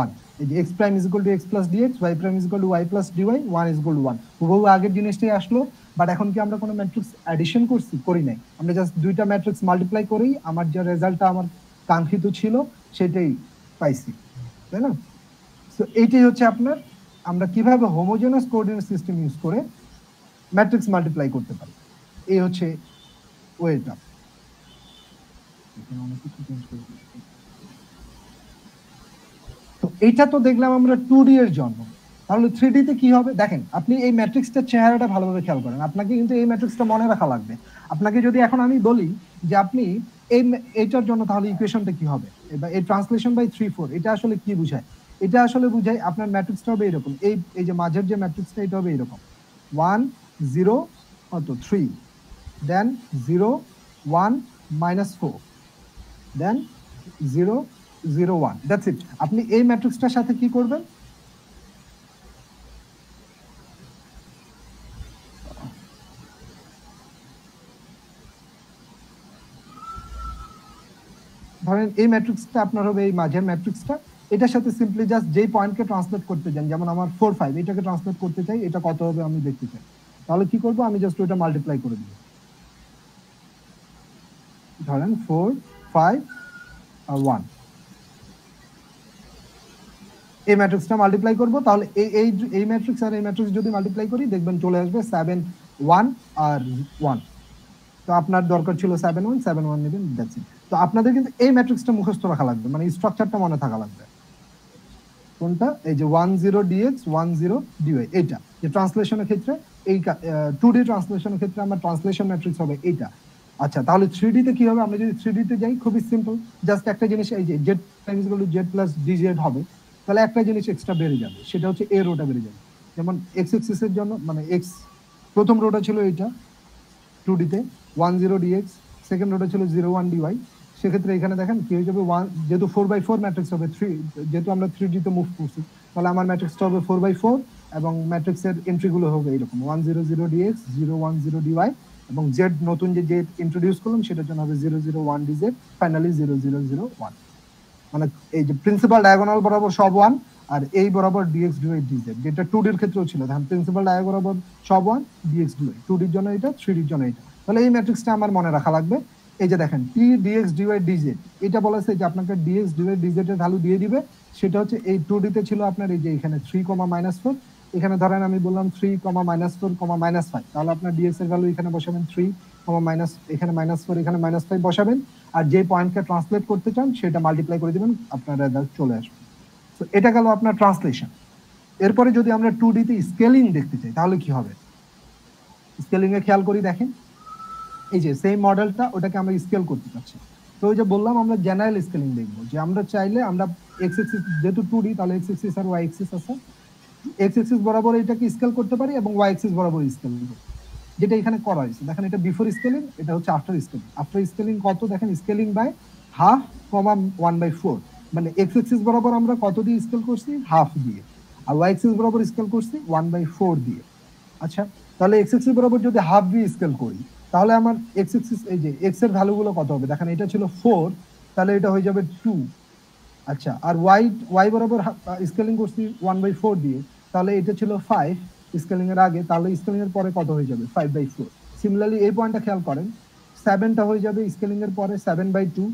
1, এই যে x prime is equal two x plus dx, y prime is equal two y plus dy, 1 is equal two 1। হুবহু আগের জিনিসটাই আসলো, বাট এখন কি আমরা কোনো ম্যাট্রিক্স অ্যাডিশন করছি? করি নাই। আমরা জাস্ট দুইটা ম্যাট্রিক্স মাল্টিপ্লাই করেই আমার যে রেজাল্টটা আমার কাঙ্ক্ষিত ছিল সেটাই পাইছি, তাই না? সো এইটাই হচ্ছে আপনার, আমরা কিভাবে হোমোজেনাস কোঅর্ডিনেট সিস্টেম ইউজ করে ম্যাট্রিক্স মাল্টিপ্লাই করতে পারি। এই হচ্ছে ওয়েটা। তো এইটা তো দেখলাম আমরা 2D এর জন্য। তাহলে 3D তে কি হবে? দেখেন আপনি এই ম্যাট্রিক্সটার চেহারাটা ভালোভাবে খেয়াল করেন। আপনাকে কিন্তু এই ম্যাট্রিক্সটা মনে রাখা লাগবে। আপনাকে যদি এখন আমি বলি যে আপনি এইটার জন্য, তাহলে ইকুয়েশনটা কি হবে? এই ট্রান্সলেশন বাই 3 4 এটা আসলে কি বোঝায়? এটা আসলে বোঝায় আপনার ম্যাট্রিক্সটা হবে এরকম, এই যে মাঝের যে ম্যাট্রিক্সটা এটা হবে এরকম 1 0 কত 3, দেন 0 1 -4, দেন 0 0 1, দ্যাটস ইট। আপনি এই ম্যাট্রিক্সটার সাথে কি করবেন? ধরেন এই ম্যাট্রিক্সটা আপনার হবে এই মাঝের ম্যাট্রিক্সটা, এটার সাথে সিম্পলি জাস্ট যেই পয়েন্টকে ট্রান্সলেট করতে চান, যেমন আমার 4 5 এটাকে ট্রান্সলেট করতে চাই, এটা কত হবে আমি দেখতে চাই, তাহলে কি করব? আমি জাস্ট ওটা মাল্টিপ্লাই করে দিব। ধরেন 4 5 আর 1, এই ম্যাট্রিক্সটা মাল্টিপ্লাই করব, তাহলে এই ম্যাট্রিক্স আর এই ম্যাট্রিক্স যদি মাল্টিপ্লাই করি, দেখবেন চলে আসবে 7 1 আর 1। তো আপনার দরকার ছিল 7 1 7 1 নেবেন, দ্যাটস ইট। তো আপনাদের কিন্তু এই ম্যাট্রিক্সটা মুখস্থ রাখা লাগবে, মানে স্ট্রাকচারটা মনে থাকা লাগবে। কোনটা? এই যে 10 dx 10 dy, এইটা যে ট্রান্সলেশনের ক্ষেত্রে এই 2D ট্রান্সলেশনের ক্ষেত্রে আমার ট্রান্সলেশন ম্যাট্রিক্স হবে এইটা। আচ্ছা, তাহলে 3D তে কি হবে? আমরা যদি 3D তে যাই, খুবই সিম্পল, জাস্ট একটা জিনিস, এই যে z z প্লাস dz হবে, তাহলে একটা জিনিস এক্সট্রা বেড়ে যাবে, সেটা হচ্ছে a রোটা বেড়ে যাবে। যেমন x এক্সিস এর জন্য, মানে x প্রথম রোটা ছিল এইটা 2D তে 10 dx, সেকেন্ড রোটা ছিল 01 dy। সেক্ষেত্রে এখানে দেখেন কি হয়ে যাবে, 1, যেহেতু 4/4 ম্যাট্রিক্স হবে, 3 যেহেতু আমরা 3D তে মুভ করছি, তাহলে আমার ম্যাট্রিক্সটা হবে 4/4 এবং ম্যাট্রিক্সের এন্ট্রিগুলো হবে এরকম 100 dx 010 dy, এবং জেড নতুন যে জেড ইন্ট্রোডিউস করলাম সেটার জন্য হবে 001 dz, ফাইনালি 0001। মানে এই যে প্রিন্সিপাল ডায়াগোনাল বরাবর সব 1, আর এই বরাবর dx dy dz, যেটা 2D এর ক্ষেত্রেও ছিল, ধান প্রিন্সিপাল ডায়াগোনাল বরাবর সব 1, dx dy 2D এর জন্য এটা, 3D এর জন্য এটা। তাহলে এই ম্যাট্রিক্সটা আমার মনে রাখা লাগবে। এই যে দেখেন p dx dy dz, এটা বলেছে যে আপনাকে dx dy dz এর ভ্যালু দিয়ে দিবে, সেটা হচ্ছে এই 2D তে ছিল আপনার এই যে এখানে 3, -4, এখানে ধরেন আমি বললাম 3, -4, -5, তাহলে আপনার dx এর ভ্যালু এখানে বসাবেন 3, এখানে -4, এখানে -5 বসাবেন, আর যে পয়েন্টকে ট্রান্সলেট করতে চান সেটা মাল্টিপ্লাই করে দিবেন, আপনার রেজাল্ট চলে আসবে। তো এটা গেল আপনার ট্রান্সলেশন। এরপরে যদি আমরা 2D তে স্কেলিং দেখতে চাই তাহলে কি হবে? স্কেলিং এ খেয়াল করি, দেখেন এই যে সেম মডেলটা, ওটাকে আমরা স্কেল করতে চাচ্ছি। তো ওই যে বললাম আমরা জেনারেল স্কেলিং দেখবো, যে আমরা চাইলে আমরা এক্স এক্সিস, যেহেতু 2D তাহলে এক্স এক্সিস আর ওয়াই এক্সিস আছে, এক্স এক্সিস বরাবর এটাকে স্কেল করতে পারি এবং ওয়াই এক্সিস বরাবর স্কেল করতে পারি, যেটা এখানে করা হয়েছে। দেখেন এটা বিফোর স্কেলিং, এটা হচ্ছে আফটার স্কেলিং। আফটার স্কেলিং কত? দেখেন স্কেলিং বাই হাফ, 1/4, মানে এক্স এক্সিস বরাবর আমরা কত দিয়ে স্কেল করছি? হাফ দিয়ে। আর ওয়াই এক্সিস বরাবর স্কেল করছি 1/4 দিয়ে। আচ্ছা, তাহলে এক্স এক্সিস বরাবর যদি হাফ দিয়ে স্কেল করি, তাহলে আমার এক্স এক্সিস, এই যে এক্স এর ভ্যালুগুলো কত হবে? দেখেন এটা ছিল 4, তাহলে এটা হয়ে যাবে 2। আচ্ছা, আর ওয়াই বরাবর স্কেলিং করছি 1/4 দিয়ে, তাহলে এটা ছিল 5 স্কেলিং এর আগে, তাহলে স্কেলিং এর পরে কত হয়ে যাবে? 5/4। সিমিলারলি এই পয়েন্টটা খেয়াল করেন, 7টা হয়ে যাবে স্কেলিং এর পরে 7/2,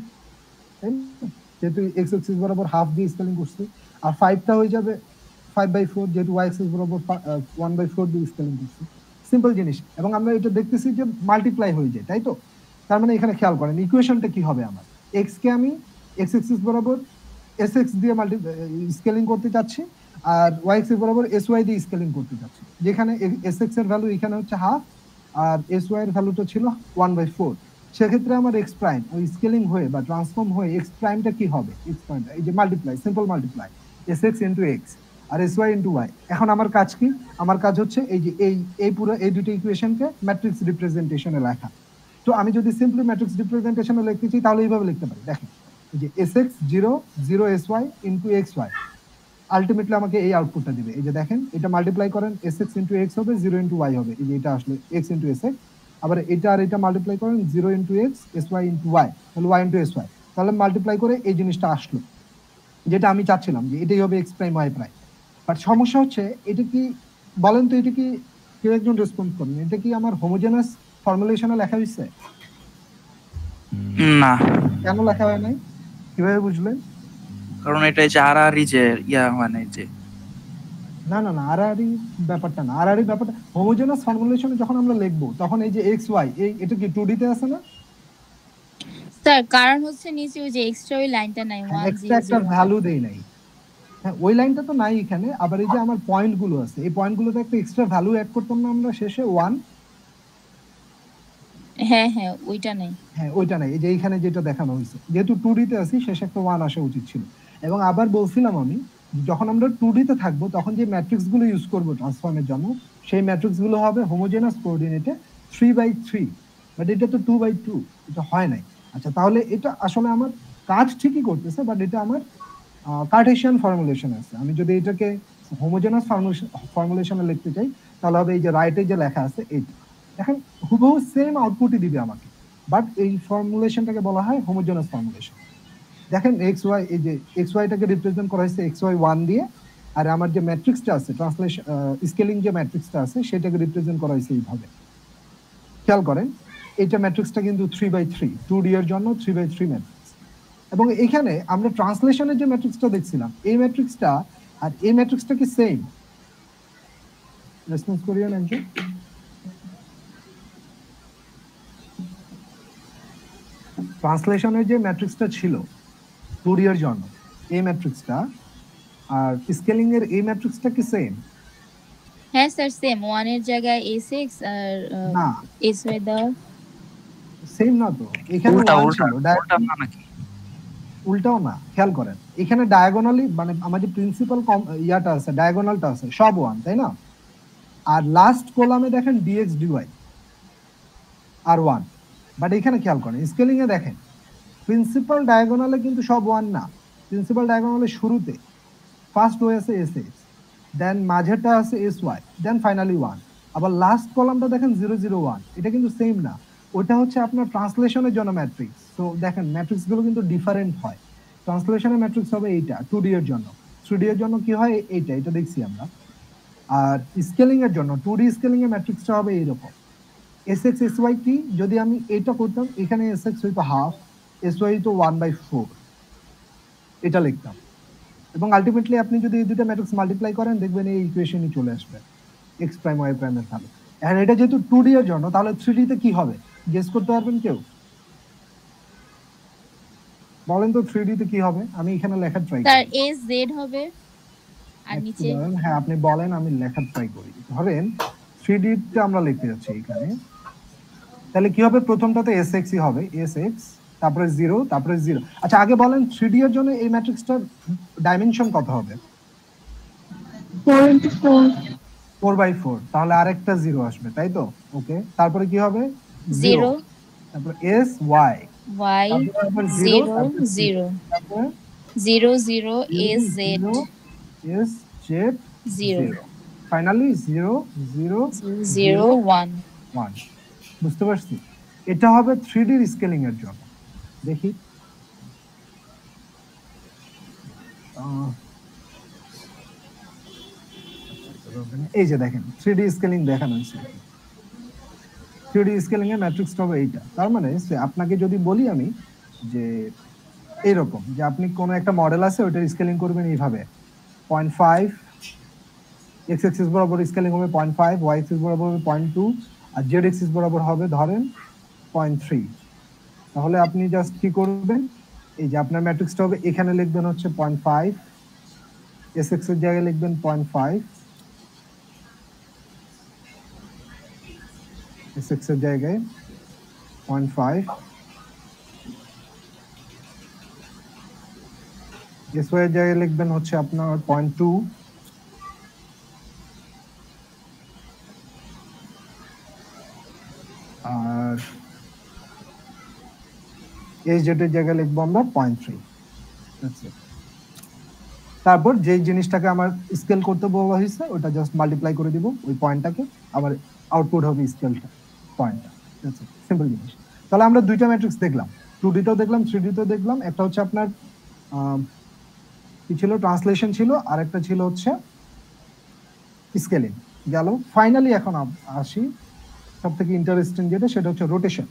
যেহেতু এক্স এক্সিস বরাবর হাফ দিয়ে স্কেলিং করছি, আর 5টা হয়ে যাবে 5/4, যেহেতু ওয়াই এক্সিস বরাবর 1/4 দিয়ে স্কেলিং করছি। সিম্পল জিনিস, এবং আমরা এটা দেখতেছি যে মাল্টিপ্লাই হয়ে যায়, তাই তো? তার মানে এখানে খেয়াল করেন ইকুয়েশনটা কি হবে, আমার এক্স কে আমি এক্স এক্সিস বরাবর এস এক্স দিয়ে স্কেলিং করতে চাচ্ছি, আর ওয়াই এক্সিস বরাবর এস ওয়াই দিয়ে স্কেলিং করতে চাচ্ছি, যেখানে এস এক্স এর ভ্যালু এখানে হচ্ছে হাফ, আর এস ওয়াই এর ভ্যালুটা ছিল 1/4। সেক্ষেত্রে আমার এক্স প্রাইম ওই স্কেলিং হয়ে বা ট্রান্সফর্ম হয়ে এক্স প্রাইমটা কি হবে? এক্স প্রাইম এই যে multiply, simple multiply, s x into x আর এস ওয়াই ইন্টু ওয়াই। এখন আমার কাজ কি? আমার কাজ হচ্ছে এই যে এই পুরো এই দুটো ইকুয়েশনকে ম্যাট্রিক্স রিপ্রেজেন্টেশনে লেখা। তো আমি যদি সিম্পলি ম্যাট্রিক্স রিপ্রেজেন্টেশনে লিখতে চাই তাহলে এইভাবে লিখতে পারি, দেখেন এই যে s x 0 0 s y into x y, ultimately আমাকে এই আউটপুটটা দিবে। এই যে দেখেন এটা মাল্টিপ্লাই করেন, এস এক্স ইন্টু এক্স হবে, 0 ইন্টু ওয়াই হবে, এই যে এটা আসলে এক্স ইন্টু এস এক্স। আবার এটা আর এটা মাল্টিপ্লাই করেন, 0 into x s y into y, তাহলে ওয়াই ইন্টু এস ওয়াই, তাহলে মাল্টিপ্লাই করে এই জিনিসটা আসলো, যেটা আমি চাচ্ছিলাম যে এটাই হবে x prime y prime. But সমস্যা হচ্ছে, এটা কি বলেন তো, এটা কি কেউ একজন রেসপন্স করেন, এটা কি আমার হোমোজেনাস ফর্মুলেশনে লেখা হয়েছে? না, কেন লেখা হয় নাই? কিভাবে বুঝলেন? কারণ এটা যে আর আর যে মানে যে না না না, আরআরই ব্যাপারটা না, আরআরই ব্যাপারটা হোমোজেনাস ফর্মুলেশনে যখন আমরা লিখবো তখন এই যে এক্স ওয়াই, এটা কি 2D তে আছে না স্যার? কারণ হচ্ছে নিচে ওই যে এক্সট্রা ওই লাইনটা নাই, 1 এক্সট্রা একটা ভ্যালু দেই নাই। হ্যাঁ, ওই লাইনটা তো নাই এখানে। আবার এই যে আমার পয়েন্ট গুলো আছে, এই পয়েন্ট গুলোতে একটা এক্সট্রা ভ্যালু অ্যাড করতাম না আমরা শেষে 1? হ্যাঁ হ্যাঁ, ওইটা নাই। হ্যাঁ, ওইটা নাই। এই যে এইখানে যেটা দেখানো হয়েছে, যেহেতু 2D তে আছি শেষে একটা 1 আসা উচিত ছিল। এবং আবার বলছিলাম আমি, যখন আমরা 2D তে থাকবো তখন যে ম্যাট্রিক্স গুলো ইউজ করবো ট্রান্সফর্মের জন্য, সেই ম্যাট্রিক্স গুলো হবে হোমোজেনাস কোঅর্ডিনেটে 3/3, বাট এটা তো 2/2, এটা হয় নাই। আচ্ছা, তাহলে এটা আসলে আমার কাজ ঠিকই করতেছে, বাট এটা আমার কার্টেশিয়ান ফর্মুলেশন আছে। আমি যদি এটাকে হোমোজেনাস ফর্মুলেশনে লিখতে চাই তাহলে হবে এই যে রাইটে যে লেখা আছে এইটা, দেখেন হুবহু সেম আউটপুটই দিবে আমাকে, বাট এই ফর্মুলেশনটাকে বলা হয় হোমোজেনাস ফর্মুলেশন। দেখেন এক্স ওয়াই, এই যে এক্স ওয়াইটাকে রিপ্রেজেন্ট করা হয়েছে এক্স ওয়াই 1 দিয়ে, আর আমার যে ম্যাট্রিক্সটা আছে ট্রান্সলেশন স্কেলিং যে ম্যাট্রিক্সটা আছে সেটাকে রিপ্রেজেন্ট করা হয়েছে এইভাবে। খেয়াল করেন এটা ম্যাট্রিক্সটা কিন্তু 3/3, 2D এর জন্য 3/3 ম্যাট্রিক্স। এবং এখানে আমরা ট্রান্সলেশনের যে ম্যাট্রিক্সটা দেখছিলাম, এই ম্যাট্রিক্সটা আর এই ম্যাট্রিক্সটা কি সেম? রেসপন্স করিয়েন একজন। ট্রান্সলেশনের যে ম্যাট্রিক্সটা ছিল 2D এর জন্য, এই ম্যাট্রিক্সটা আর স্কেলিং এর এই ম্যাট্রিক্সটা কি সেম? হ্যাঁ স্যার সেম, 1 এর জায়গায় a6 আর না sy দাও। সেম না তো, এখানে উল্টা 1 উল্টা ছিল, উল্টা না নাকি? উল্টাও না, খেয়াল করেন এখানে ডায়াগোনালি মানে আমাদের প্রিন্সিপাল ইয়াটা আছে, ডায়াগোনালটা আছে সব 1, তাই না? আর লাস্ট কলামে দেখেন dx dy আর 1, বাট এখানে খেয়াল করেন স্কেলিং এ দেখেন প্রিন্সিপাল ডায়াগোনালে কিন্তু সব 1 না, প্রিন্সিপাল ডায়াগোনালে শুরুতে ফার্স্ট রো আছে s6, দেন মাঝেরটা আছে sy, দেন ফাইনালি 1, আবার লাস্ট কলামটা দেখেন 0 0 1, এটা কিন্তু সেম না, ওটা হচ্ছে আপনার ট্রান্সলেশনের জন্য ম্যাট্রিক্স। তো দেখেন ম্যাট্রিক্স গুলো কিন্তু ডিফারেন্ট হয়, ট্রান্সলেশনের ম্যাট্রিক্স হবে এইটা 2D এর জন্য, 3D এর জন্য কি হয় এইটা, এটা দেখছি আমরা। আর স্কেলিং এর জন্য 2D স্কেলিং এর ম্যাট্রিক্সটা হবে এইরকম, sx sy কি, যদি আমি এটা করতাম এখানে sx হইতো হাফ, sy হইতো 1/4, এটা লিখতাম, এবং আলটিমেটলি আপনি যদি এই দুটো ম্যাট্রিক্স মাল্টিপ্লাই করেন দেখবেন এই ইকুয়েশনই চলে আসবে x প্রাইম y প্রাইম এর ভাবে। আর এটা যেহেতু 2D এর জন্য, তাহলে 3D তে কি হবে গেস করতে পারবেন কেউ? বলেন তো 3D তে কি হবে, আমি এখানে লেখার ট্রাই স্যার করি। az হবে আর নিচে হ্যাঁ আপনি বলেন, আমি লেখার ট্রাই করি। ধরেন 3D তে আমরা লিখতে যাচ্ছি এখানে, তাহলে কি হবে, প্রথমটাতে sx ই হবে, sx তারপরে 0 তারপরে 0। আচ্ছা আগে বলেন 3D এর জন্য এই ম্যাট্রিক্সটার ডাইমেনশন কত হবে? 4 into 4. 4/4, তাহলে আরেকটা 0 আসবে, তাই তো? ওকে, তারপরে কি হবে 0 তারপর s y, y তারপর 0 তারপর 0 তারপর 0 0 az 0 s z 0 ফাইনালি 0 0 0 1। 1। বুঝতে পারছি, এটা হবে 3D স্কেলিং এর জন্য। দেখি এই যে দেখেন 3D স্কেলিং দেখানো হয়েছে, 3D স্কেলিং এর ম্যাট্রিক্সটা হবে এইটা। তার মানে আপনাকে যদি বলি আমি যে এইরকম, যে আপনি কোন একটা মডেল আছে ওটার স্কেলিং করবেন এইভাবে 0.5, x অ্যাক্সিস বরাবর স্কেলিং হবে 0.5, y অ্যাক্সিস বরাবর হবে 0.2, আর z অ্যাক্সিস বরাবর হবে ধরেন 0.3। তাহলে আপনি জাস্ট কি করবেন, এই যে আপনার ম্যাট্রিক্সটা হবে এখানে লিখবেন হচ্ছে 0.5, sx এর জায়গায় লিখবেন 0.5, sx এর জায়গায় 0.5, sy এর জায়গায় লিখবেন হচ্ছে আপনার 0.2, আর sz এর জায়গায় লিখবো আমরা 0.3। তারপর যে জিনিসটাকে আমার স্কেল করতে বলা হয়েছে ওটা জাস্ট মাল্টিপ্লাই করে দিব ওই পয়েন্টটাকে, আবার আউটপুট হবে স্কেলটা পয়েন্টটা। সিম্পল জিনিস। তাহলে আমরা দুইটা ম্যাট্রিক্স দেখলাম, 2D তেও দেখলাম 3D তেও দেখলাম। একটা হচ্ছে আপনার কি ছিল, ট্রান্সলেশন ছিল, আর একটা ছিল হচ্ছে স্কেলিং গেল। ফাইনালি এখন আসি সব থেকে ইন্টারেস্টিং যেটা, সেটা হচ্ছে রোটেশন।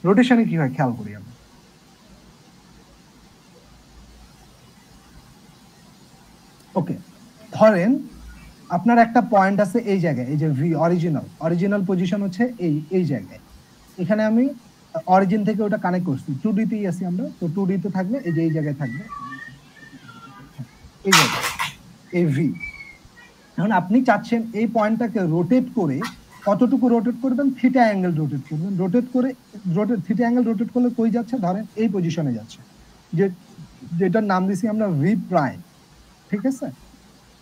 রোটেশনে কি হয় খেয়াল করি আমরা। ওকে, ধরেন আপনার একটা পয়েন্ট আছে এই জায়গায়, এই যে ভি অরিজিনাল পজিশন হচ্ছে এই জায়গায়। এখানে আমি অরিজিন থেকে ওটা কানেক্ট করছি, 2D তেই আছি আমরা, তো 2D তে থাকবে এই যে এই জায়গায় থাকবে এই জায়গায় এই ভি। এখন আপনি চাচ্ছেন এই পয়েন্টটাকে রোটেট করে, কতটুকু রোটেট করবেন, থিটা অ্যাঙ্গেল রোটেট করবেন। থিটা অ্যাঙ্গেল রোটেট করলে কই যাচ্ছে, ধরেন এই পজিশনে যাচ্ছে, যেটার নাম দিছি আমরা ভি প্রাইম, ঠিক আছে?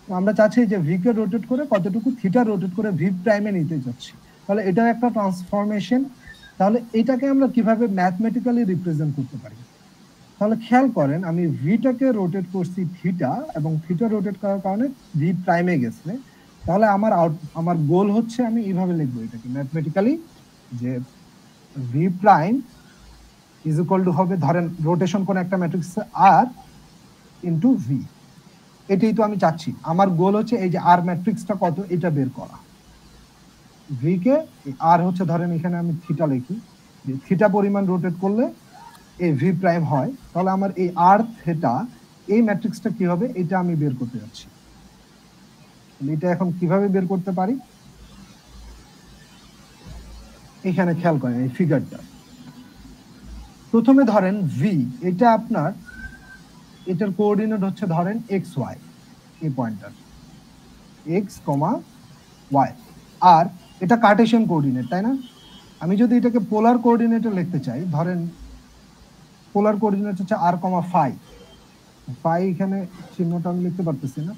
তো আমরা চাচ্ছি যে ভি কে রোটেট করে কতটুকু থিটা রোটেট করে ভি প্রাইমে নিতে যাচ্ছি, তাহলে এটা একটা ট্রান্সফরমেশন। তাহলে এটাকে আমরা কিভাবে ম্যাথমেটিক্যালি রিপ্রেজেন্ট করতে পারি? তাহলে খেয়াল করেন, আমি ভিটাকে রোটেট করছি থিটা, এবং থিটা রোটেট করার কারণে ভি প্রাইমে গেছে। তাহলে আমার গোল হচ্ছে আমি এইভাবে লিখবো এটাকে ম্যাথমেটিক্যালি, যে V prime is equal two হবে, ধরেন রোটেশন কোন একটা ম্যাট্রিক্স আর ইনটু ভি। এটাই তো আমি চাচ্ছি, আমার গোল হচ্ছে এই যে আর ম্যাট্রিক্সটা কত এটা বের করা। ভি কে আর হচ্ছে, ধরেন এখানে আমি থিটা লিখি, যে থিটা পরিমাণ রোটেট করলে এই ভি প্রাইম হয়, তাহলে আমার এই আর থিটা এই ম্যাট্রিক্সটা কি হবে এটা আমি বের করতে যাচ্ছি। এটা এখন কিভাবে বের করতে পারি, এখানে খেয়াল করেন এই ফিগারটা। প্রথমে ধরেন ভি, এটা আপনার এটার কোঅর্ডিনেট হচ্ছে ধরেন এক্স ওয়াই, এই পয়েন্টার এক্স কমা ওয়াই। আর এটা কার্টেশিয়ান কোঅর্ডিনেট, তাই না? আমি যদি এটাকে পোলার কোঅর্ডিনেটে লিখতে চাই, ধরেন পোলার কোঅর্ডিনেট হচ্ছে আর কমা ফাই। ফাই এখানে চিহ্নটা আমি লিখতে পারতেছি না,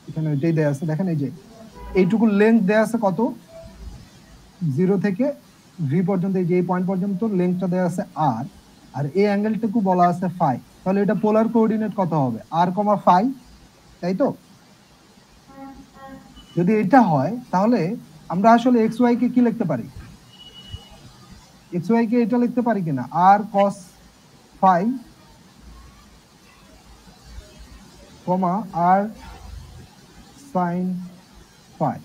এখানে এটাই দেয়া আছে। দেখেন এই যে এইটুকু লেন্থ দেয়া আছে কত, 0 থেকে ভি পর্যন্ত, এই যে এই পয়েন্ট পর্যন্ত লেন্থটা দেয়া আছে আর, আর এই অ্যাঙ্গেলটুকু বলা আছে ফাই। তাহলে এটা পোলার কোঅর্ডিনেট কত হবে, আর কমা ফাই, তাই তো? যদি এটা হয় তাহলে আমরা আসলে এক্স ওয়াই কে কি লিখতে পারি, এক্স ওয়াই কে এটা লিখতে পারি কিনা, আর কস ফাই কমা আর সাইন ফাই,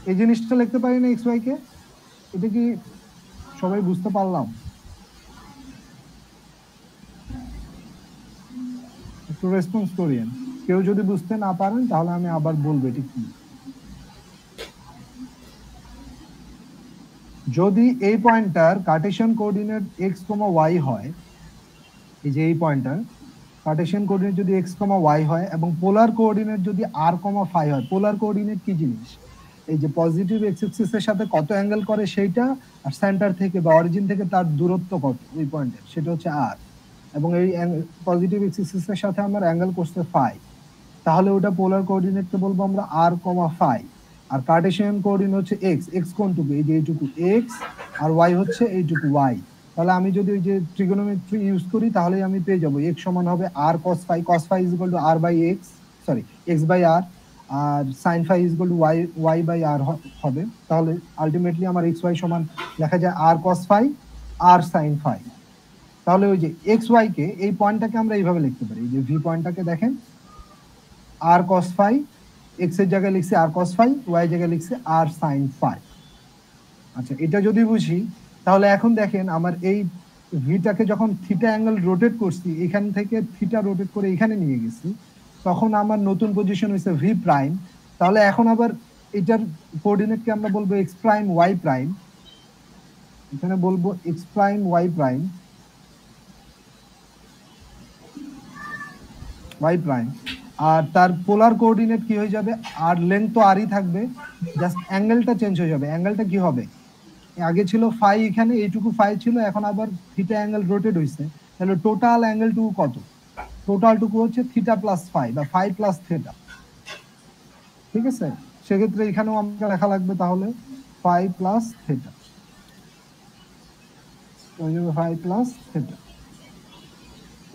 এই জিনিসটা লিখতে পারি না এক্স ওয়াই কে? এটা কি সবাই বুঝতে পারলাম? একটু রেসপন্স করিয়েন। কেউ যদি বুঝতে না পারেন তাহলে আমি আবার বলবো এটা কি। যদি এই পয়েন্টার কার্টেশিয়ান কোঅর্ডিনেট এক্স কমা ওয়াই হয়, এই যে এই পয়েন্টার কার্টেশিয়ান কোঅর্ডিনেট যদি এক্স কমা ওয়াই হয় এবং পোলার কোঅর্ডিনেট যদি আর কমা ফাই হয়, পোলার কোঅর্ডিনেট কি জিনিস, এই যে পজিটিভ এক্স এক্সিসের সাথে কত অ্যাঙ্গেল করে সেইটা, আর সেন্টার থেকে বা অরিজিন থেকে তার দূরত্ব কত ওই পয়েন্টের, সেটা হচ্ছে আর, এবং এই পজিটিভ এক্স এক্সিসের সাথে আমার অ্যাঙ্গেল করছে ফাই, তাহলে ওটা পোলার কোঅর্ডিনেটকে বলবো আমরা আর কমা ফাই। আর কার্টেশিয়ান কোঅর্ডিনেট হচ্ছে এক্স, এক্স কোনটুকু, এই যে এইটুকু এক্স, আর ওয়াই হচ্ছে এইটুকু ওয়াই। তাহলে আমি যদি ওই যে ট্রিগোনোমেট্রি ইউজ করি তাহলে আমি পেয়ে যাবো এক্স সমান হবে r cos phi, cos phi is equal to r by x, sorry x by r, r sine phi is equal to y, y by r হবে। তাহলে আলটিমেটলি আমার এক্স ওয়াই সমান লেখা যায় r cos phi r sine phi. তাহলে ওই যে x Y কে, এই পয়েন্টটাকে আমরা এইভাবে লিখতে পারি, এই যে ভি পয়েন্টটাকে দেখেন, আর কস ফাই, এক্স এর জায়গায় লিখছি আর কস ফাই, ওয়াই এর জায়গায় লিখছি আর সাইন ফাই। আচ্ছা, এটা যদি বুঝি তাহলে এখন দেখেন আমার এই ভিটাকে যখন থিটা অ্যাঙ্গেল রোটেট করছি, এখান থেকে থিটা রোটেট করে এখানে নিয়ে গেছি, তখন আমার নতুন পজিশন হয়েছে ভি প্রাইম। তাহলে এখন আবার এটার কোঅর্ডিনেটকে আমরা বলবো এক্স প্রাইম ওয়াই প্রাইম, এখানে বলবো x prime y prime, y prime. আর তার পোলার কোঅর্ডিনেট কি হয়ে যাবে, আর লেন্থ তো আরই থাকবে, জাস্ট অ্যাঙ্গেলটা চেঞ্জ হয়ে যাবে। অ্যাঙ্গেলটা কি হবে, আগে ছিল ফাই, এখানে এইটুকু ফাই ছিল, এখন আবার থিটা অ্যাঙ্গেল রোটেট হইছে, তাহলে টোটাল অ্যাঙ্গেলটুকু কত, টোটালটুকু হচ্ছে থিটা প্লাস ফাই বা ফাই প্লাস থিটা। ঠিক আছে, সেক্ষেত্রে এখানেও আমাকে লেখা লাগবে তাহলে phi plus theta, phi plus theta.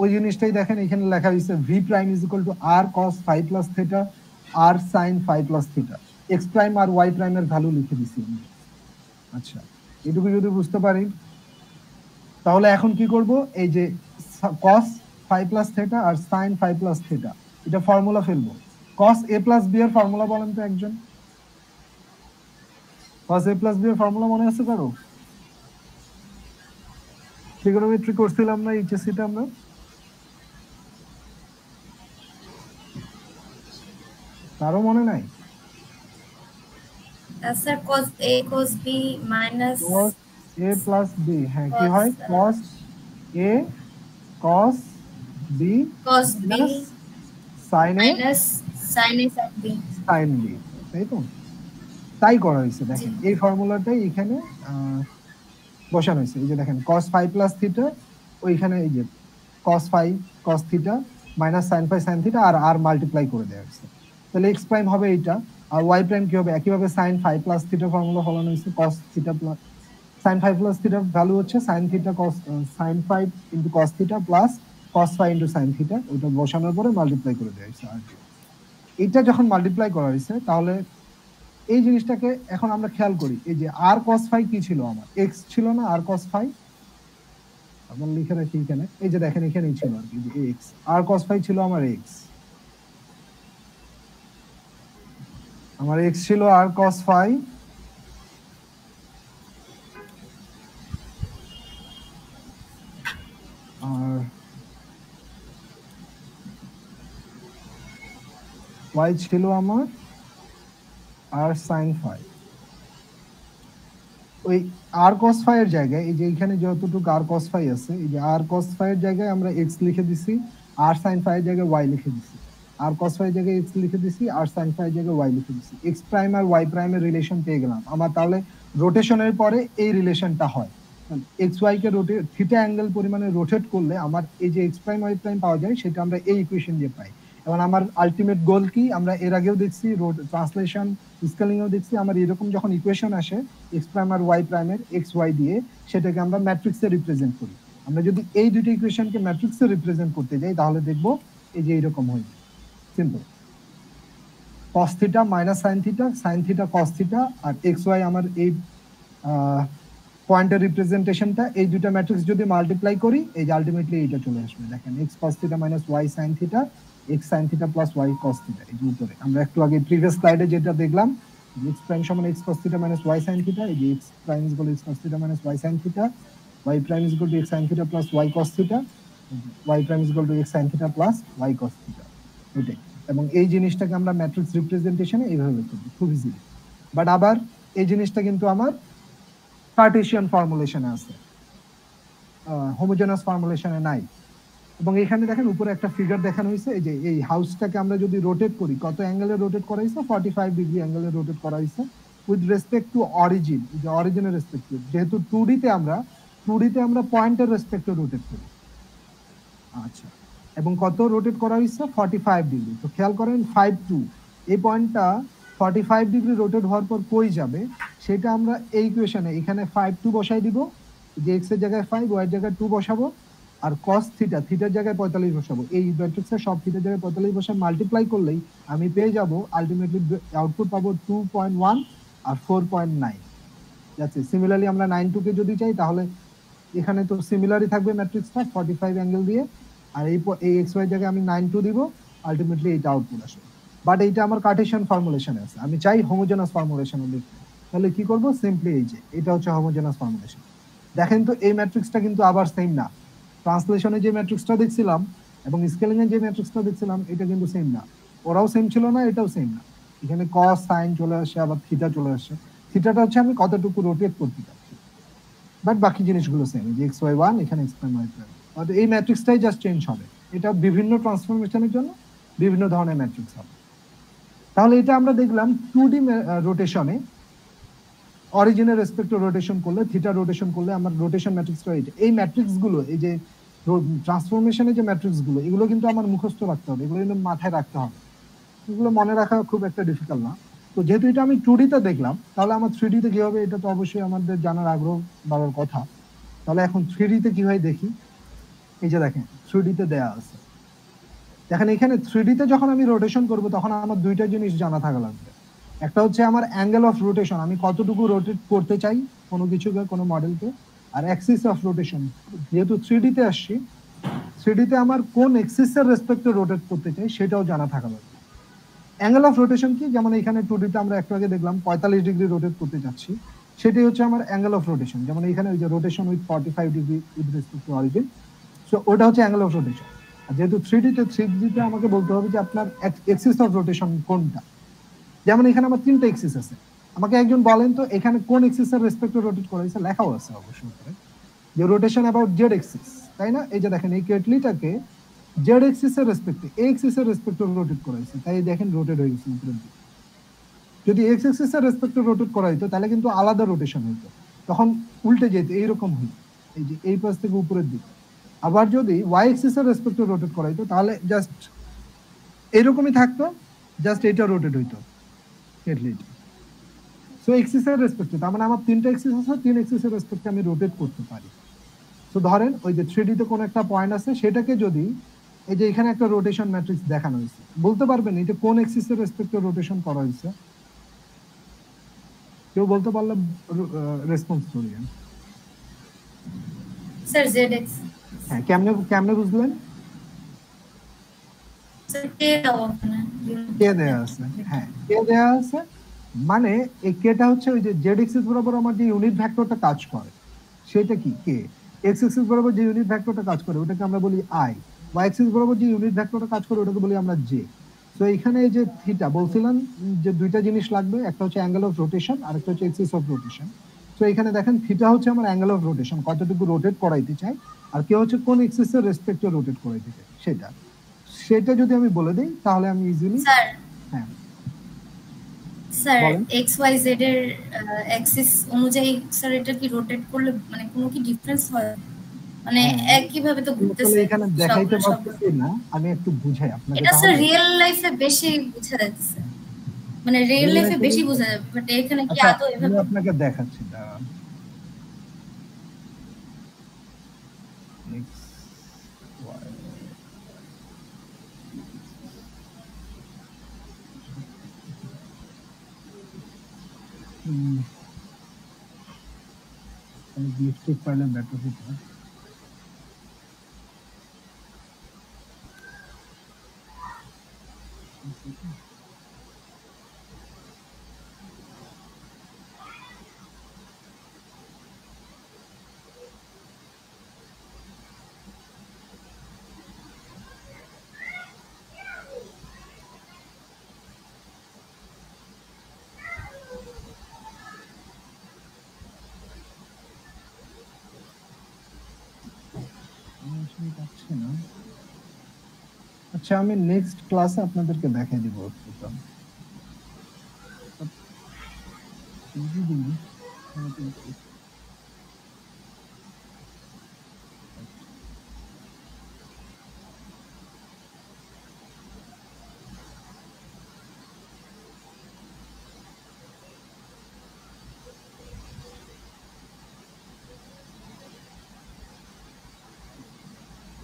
ওই জিনিসটাই দেখেন এখানে লেখা হয়েছে v prime is equal to r cos phi plus theta r sine phi plus theta, x prime আর ওয়াই প্রাইমের ভ্যালু লিখে দিছি আমি। আচ্ছা, এটুকু যদি বুঝতে পারি তাহলে এখন কি করব, এই যে cos ফাই প্লাস থিটা আর sin ফাই প্লাস থিটা, এটা ফর্মুলা ফেলবো। cos a প্লাস b এর ফর্মুলা বলেন তো একজন, cos a প্লাস b এর ফর্মুলা মনে আছে কারো? ট্রিগোনোমেট্রি করছিলাম না এইচএসসি তে আমরা? কারো মনে নাই? Sir cos a cos b minus cos a plus b, হ্যাঁ কি হয়, cos a cos b cos b sin a minus sin a sin b, sin b, তাই তো? তাই করা হয়েছে, দেখেন এই ফর্মুলাটাই এখানে বসানো হয়েছে। এই যে দেখেন cos ফাই প্লাস থিটা, ওইখানে এই যে cos phi cos theta minus sin phi sin theta, আর আর মাল্টিপ্লাই করে দেওয়া হয়েছে। তাহলে x প্রাইম হবে এইটা, আর y প্রাইম কি হবে, একইভাবে sin phi plus theta formula ফলানো হয়েছে, cos theta plus sin phi plus থিটার ভ্যালু হচ্ছে sin theta cos sin phi into cos theta plus cos phi into sin theta, ওটা বসানোর পরে মাল্টিপ্লাই করে দেওয়া হয়েছে। আর এটা যখন মাল্টিপ্লাই করা হয়েছে তাহলে এই জিনিসটাকে এখন আমরা খেয়াল করি, এই যে আর cos ফাই কি ছিল, আমার x ছিল না আর cos ফাই, আমরা লিখে রাখি এখানে, এই যে দেখেন এখানেই ছিল আর কি, যে x আর cos ফাই ছিল আমার x, আমার x ছিল আর cos ফাই, আর y ছিল আমার আর sin ফাই। ওই আর cos phi এর জায়গায় এই যে এখানে যতটুকু আর cos phi আছে এই যে আর cos phi এর জায়গায় আমরা x লিখে দিছি, আর sin phi এর জায়গায় y লিখে দিছি। আর cos phi এর জায়গায় x লিখে দিছি, আর sin phi এর জায়গায় y লিখে দিছি। x প্রাইম আর y প্রাইমের রিলেশন পেয়ে গেলাম। আমার তাহলে রোটেশনের পরে এই রিলেশনটা হয়। এক্স ওয়াই কে রোটেট থিটা অ্যাঙ্গেল পরিমাণে রোটেট করলে আমার এই যে এক্স প্রাইম ওয়াই প্রাইম পাওয়া যায় সেটা আমরা এই ইকুয়েশন দিয়ে পাই। এবং আমার আলটিমেট গোল কি আমরা এর আগেও দেখছি, ট্রান্সলেশন স্কেলিং এও দেখছি, আমার এরকম যখন ইকুয়েশন আসে এক্স প্রাইম আর ওয়াই প্রাইমের এক্স ওয়াই দিয়ে সেটাকে আমরা ম্যাট্রিক্সে রিপ্রেজেন্ট করি। আমরা যদি এই দুটো ইকুয়েশনকে ম্যাট্রিক্সে রিপ্রেজেন্ট করতে যাই তাহলে দেখবো এই যে এইরকম হয়। Simple, cos theta minus sine theta, sine theta cos theta, আর এক্স ওয়াই আমার এই পয়েন্টের রিপ্রেজেন্টেশনটা এই দুটো ম্যাট্রিক্স যদি মাল্টিপ্লাই করি এই যে আলটিমেটলি এইটা চলে আসবে। দেখেন x cos theta minus y sin theta, x sin theta plus y cos theta. এই যে উপরে আমরা একটু আগে প্রিভিয়াস স্লাইডে যেটা দেখলাম x প্রাইম সমান x cos theta minus y sin theta, এই যে x prime is equal x cos theta minus y sin theta, y prime is equal x sin theta plus y cos theta, y prime is equal x sin theta plus y cos theta. এটাই, এবং এই জিনিসটাকে আমরা matrix রিপ্রেজেন্টেশনে এইভাবে লিখব খুব easily. But আবার এই জিনিসটা কিন্তু আমার কার্টেশিয়ান ফর্মুলেশনে আছে, হোমোজেনাস ফর্মুলেশনে নাই। এবং এখানে দেখেন উপরে একটা ফিগার দেখানো হয়েছে, এই যে এই হাউসটাকে আমরা যদি রোটেট করি কত অ্যাঙ্গেলে রোটেট করা হয়েছে, 45 ডিগ্রি অ্যাঙ্গেলে রোটেট করা হয়েছে উইথ রেসপেক্ট টু অরিজিন। এই যে অরিজিনের রেসপেক্টে, যেহেতু 2D তে আমরা পয়েন্টের রেসপেক্টে রোটেট করি। আচ্ছা, এবং কত রোটেট করা হয়েছে 45 ডিগ্রি। তো খেয়াল করেন 5-2 এই পয়েন্টটা 45 ডিগ্রি রোটেট হওয়ার পর কই যাবে সেটা আমরা এই ইকুয়েশনে এখানে 5-2 বসাই দিব, যে x এর জায়গায় 5 y এর জায়গায় 2 বসাবো, আর cos থিটা থিটার জায়গায় 45 বসাবো। এই ম্যাট্রিক্সের সব থিটার জায়গায় 45 বসে মাল্টিপ্লাই করলেই আমি পেয়ে যাব আলটিমেটলি আউটপুট পাবো 2.1 আর 4.9। যাচ্ছে সিমিলারলি আমরা 9-2 কে যদি চাই তাহলে এখানে তো সিমিলারই থাকবে ম্যাট্রিক্সটা 45 অ্যাঙ্গেল দিয়ে, আর এই এক্স ওয়াই জায়গায় আমি 9-2 দিব, আলটিমেটলি এইটা আউটপুট আসবে। বাট এইটা আমার কার্টেশিয়ান ফর্মুলেশনে আছে, আমি চাই হোমোজেনাস ফর্মুলেশনে লিখতে, তাহলে কি করব সিম্পলি এই যে এটা হচ্ছে হোমোজেনাস ফর্মুলেশন। দেখেন তো এই ম্যাট্রিক্সটা কিন্তু আবার সেম না, ট্রান্সলেশনে যে ম্যাট্রিক্সটা দেখছিলাম এবং স্কেলিং এর যে ম্যাট্রিক্সটা দেখছিলাম এটা কিন্তু সেম না, ওরাও সেম ছিল না এটাও সেম না। এখানে cos sin চলে আসে, আবার থিটা চলে আসে। থিটাটা হচ্ছে আমি কতটুকু রোটেট করতে চাচ্ছি, বাট বাকি জিনিসগুলো সেম, যে xy1 এখানে x প্রাইম y প্রাইম। অর্থাৎ এই ম্যাট্রিক্সটাই জাস্ট চেঞ্জ হবে, এটা বিভিন্ন ট্রান্সফরমেশনের জন্য বিভিন্ন ধরনের ম্যাট্রিক্স হবে। তাহলে এটা আমরা দেখলাম 2D রোটেশনে অরিজিনের রেসপেক্টে রোটেশন করলে, থিটা রোটেশন করলে আমার রোটেশন ম্যাট্রিক্সটা এইটা। এই ম্যাট্রিক্সগুলো এই যে ট্রান্সফরমেশনের যে ম্যাট্রিক্সগুলো এগুলো কিন্তু আমার মুখস্থ রাখতে হবে, এগুলো কিন্তু মাথায় রাখতে হবে, এগুলো মনে রাখা খুব একটা ডিফিকাল্ট না। তো যেহেতু এটা আমি 2D তে দেখলাম তাহলে আমার 3D তে কি হবে এটা তো অবশ্যই আমাদের জানার আগ্রহ বাড়ার কথা। তাহলে এখন 3D তে কিভাবে দেখি, এই যে দেখেন 3D তে দেয়া আছে। দেখেন এখানে 3D তে যখন আমি রোটেশন করব তখন আমার দুইটা জিনিস জানা থাকা লাগবে। একটা হচ্ছে আমার অ্যাঙ্গেল অফ রোটেশন, আমি কতটুকু রোটেট করতে চাই কোনো কিছুকে, কোনো মডেলকে, আর অ্যাক্সিস অফ রোটেশন। যেহেতু 3D তে আসছি, 3D তে আমার কোন অ্যাক্সিসের রেসপেক্টে রোটেট করতে চাই সেটাও জানা থাকা লাগবে। অ্যাঙ্গেল অফ রোটেশন কি, যেমন এখানে 2D তে আমরা একটু আগে দেখলাম 45 ডিগ্রি রোটেট করতে যাচ্ছি, সেটাই হচ্ছে আমার অ্যাঙ্গেল অফ রোটেশন। যেমন এখানে ওই যে rotation with 45 degree with respect to origin, so ওটা হচ্ছে অ্যাঙ্গেল অফ রোটেশন। আর যেহেতু 3D তে আমাকে বলতে হবে যে আপনার অ্যাক্সিস অফ রোটেশন কোনটা। যেমন এখানে আমার 3টা অ্যাক্সিস আছে, আমাকে একজন বলেন তো এখানে কোন অ্যাক্সিসের রেসপেক্টে রোটেট করা হয়েছে, লেখাও আছে অবশ্যই যে রোটেশন অ্যাবাউট জেড অ্যাক্সিস, তাই না? এই যে দেখেন এই কেটলিটাকে জেড অ্যাক্সিসের রেসপেক্টে এই অ্যাক্সিসের রেসপেক্টে রোটেট করা হয়েছে, তাই দেখেন রোটেট হয়ে গেছে উপরের দিকে। যদি এক্স অ্যাক্সিসের রেসপেক্টে রোটেট করা হতো তাহলে কিন্তু আলাদা রোটেশন হতো, তখন উল্টে যেত, এইরকম হতো, এই যে এই পাশ থেকে উপরের দিকে। আবার যদি ওয়াই অ্যাক্সিসের রেসপেক্টে রোটেট করা হতো তাহলে জাস্ট এরকমই থাকতো, জাস্ট এটা রোটেট হইতো কেটলিটা। সো এক্সিসের রেসপেক্টে, তার মানে আমার 3টা এক্সিস আছে, 3 এক্সিসের রেসপেক্টে আমি রোটেট করতে পারি। তো ধরেন ওই যে 3D তে কোন একটা পয়েন্ট আছে, সেটাকে যদি এই যে এখানে একটা রোটেশন ম্যাট্রিক্স দেখানো হয়েছে, বলতে পারবেন এটা কোন এক্সিসের রেসপেক্টে রোটেশন করা হয়েছে? কেউ বলতে পারলে রেসপন্স করিয়েন। স্যার zx হ্যাঁ, কেমনে বুঝলেন? স্যার কে দেওয়া ওখানে কে দেয়া আছে, হ্যাঁ কে দেয়া আছে, মানে এই কেটা হচ্ছে ওই যে জেড এক্সিস বরাবর আমার যে ইউনিট ভেক্টরটা কাজ করে সেটা কি কে, এক্স এক্সিস বরাবর যে ইউনিট ভেক্টরটা কাজ করে ওটাকে আমরা বলি আই, ওয়াই এক্সিস বরাবর যে ইউনিট ভেক্টরটা কাজ করে ওটাকে বলি আমরা জে। তো এখানে এই যে থিটা বলছিলাম যে দুইটা জিনিস লাগবে, একটা হচ্ছে অ্যাঙ্গেল অফ রোটেশন আর একটা হচ্ছে এক্সিস অফ রোটেশন। তো এখানে দেখেন থিটা হচ্ছে আমার অ্যাঙ্গেল অফ রোটেশন, কতটুকু রোটেট করাইতে চাই, আর কে হচ্ছে কোন এক্সিসের রেসপেক্টে রোটেট করাইতে চাই সেটা যদি আমি বলে দিই তাহলে আমি ইজিলি স্যার হ্যাঁ স্যার বলেন। এক্স ওয়াই জেড এর অ্যাক্সিস অনুযায়ী স্যার এটা কি রোটেট করলে মানে কোনো কি ডিফারেন্স হয়, মানে হ্যাঁ। একই ভাবে তো আসলে ঘুরতেছে এখানে দেখাইতে সবগুলো পারতেছি না, আমি একটু বুঝাই আপনাকে এটা স্যার তাহলে। রিয়েল লাইফে বেশি বোঝা যাচ্ছে, মানে রিয়েল Real লাইফে life এ বেশি বোঝা যাবে, বাট এখানে কি আচ্ছা আদৌ আমি এভাবে? আপনাকে দেখাচ্ছি, দাঁড়ান। X, Y, আমি গিফটেড পাইলে বেটার হতো। পাচ্ছি না। আচ্ছা আমি নেক্সট ক্লাসে আপনাদেরকে দেখাই দিব।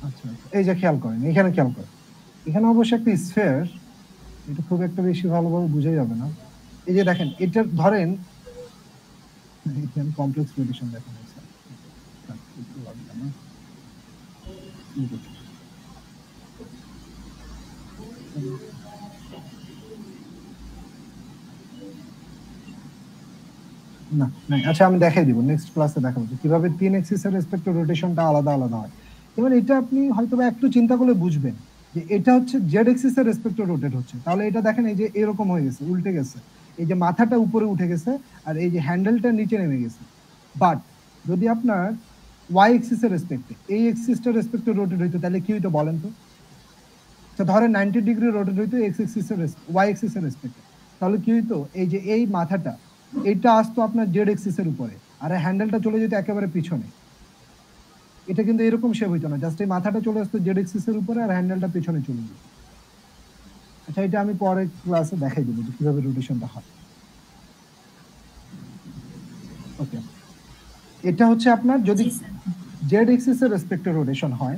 আচ্ছা এই যে খেয়াল করেন, এখানে খেয়াল করেন, এখানে অবশ্য একটা স্ফিয়ার, এটা খুব একটা বেশি ভালোভাবে বোঝা যাবে না। এই যে দেখেন এটা ধরেন এখানে কমপ্লেক্স রিলেশন দেখেন না না। আচ্ছা আমি দেখাই দিব, নেক্সট ক্লাসে দেখাবো যে কিভাবে তিন এক্সিস এর রেসপেক্টে রোটেশনটা আলাদা আলাদা হয়। এবার এটা আপনি হয়তো একটু চিন্তা করলে বুঝবেন যে এটা হচ্ছে জেড এক্সিস এর রেসপেক্টে রোটেট হচ্ছে, তাহলে এটা দেখেন এই যে এরকম হয়ে গেছে, উল্টে গেছে, এই যে মাথাটা উপরে উঠে গেছে আর এই যে হ্যান্ডেলটা নিচে নেমে গেছে। বাট যদি আপনার ওয়াই এক্সিস এর রেসপেক্টে এই এক্সিসটার রেসপেক্টে রোটেট হইতো তাহলে কি হইতো বলেন তো? তো ধরেন 90 ডিগ্রি রোটেট হইতো এক্স এক্সিস এর ওয়াই এক্সিস এর রেসপেক্টে, তাহলে কি হইতো এই যে এই মাথাটা এটা আসতো আপনার জেড এক্সিস এর উপরে আর হ্যান্ডেলটা চলে যেত একেবারে পিছনে। এটা কিন্তু এরকম শেপ হইতো না, জাস্ট এই মাথাটা চলে আসতো জেড এক্সিস এর উপরে আর হ্যান্ডেলটা পিছনে চলে যেত। আচ্ছা এটা আমি পরে ক্লাসে দেখাই দেবো যে কিভাবে রোটেশনটা হয়। ওকে, এটা হচ্ছে আপনার যদি জেড এক্সিস এর রেসপেক্টে রোটেশন হয়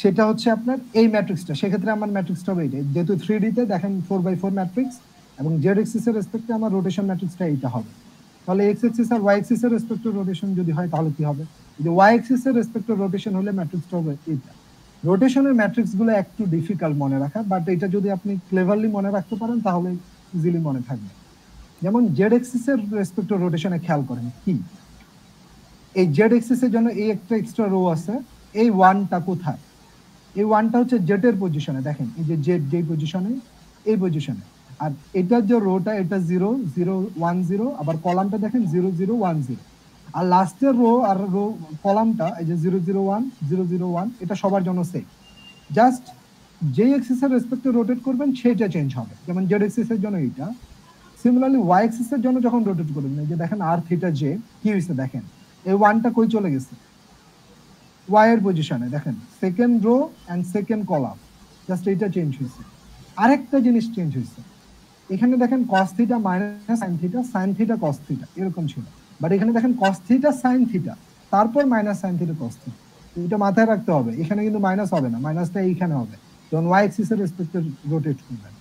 সেটা হচ্ছে আপনার এই ম্যাট্রিক্সটা, সেক্ষেত্রে আমার ম্যাট্রিক্সটা হবে এইটা, যেহেতু 3D তে দেখেন 4x4 ম্যাট্রিক্স এবং জেড এক্সিস এর রেসপেক্টে আমার রোটেশন ম্যাট্রিক্সটা এইটা হবে। তাহলে এক্স এক্সিস আর ওয়াই এক্সিস এর রেসপেক্টে রোটেশন যদি হয় তাহলে কি হবে, যে ওয়াই এক্সিস এর রেসপেক্টে রোটেশন হলে ম্যাট্রিক্সটা হবে এইটা। রোটেশনের ম্যাট্রিক্স গুলো একটু ডিফিকাল্ট মনে রাখা, বাট এটা যদি আপনি ক্লেভারলি মনে রাখতে পারেন তাহলে ইজিলি মনে থাকবে। যেমন জেড এক্সিস এর রেসপেক্টে রোটেশনে খেয়াল করেন কি, এই জেড এক্সিস এর জন্য এই একটা এক্সট্রা রো আছে, এই ওয়ানটা কোথায়, এই ওয়ানটা হচ্ছে জেড এর পজিশনে, দেখেন এই যে জেড যেই পজিশনে এই পজিশনে, আর এটার যে রোটা এটা 0 0 1 0, আবার কলামটা দেখেন 0 0 1 0, আর লাস্টের রো আর রো কলামটা এই যে 0 0 1 0 0 1, এটা সবার জন্য সেম, জাস্ট যে এক্সিস এর রেসপেক্টে রোটেট করবেন সেটা চেঞ্জ হবে। যেমন জেড এক্সিস এর জন্য এইটা, সিমিলারলি ওয়াই এক্সিস এর জন্য যখন রোটেট করবেন এই যে দেখেন আর থিটা জে কি হয়েছে, দেখেন এই ওয়ানটা কই চলে গেছে, ওয়াই এর পজিশনে, দেখেন second row and second column, just এটা চেঞ্জ হয়েছে। আরেকটা জিনিস চেঞ্জ হয়েছে, এখানে দেখেন cos theta minus sin theta sin theta cos theta এরকম ছিল, বাট এখানে দেখেন cos থিটা sin থিটা তারপর minus sin theta cos theta, এটা মাথায় রাখতে হবে। এখানে কিন্তু মাইনাস হবে না, মাইনাসটা এইখানে হবে যখন ওয়াই এক্সিস এর রেসপেক্টে রোটেট করবেন,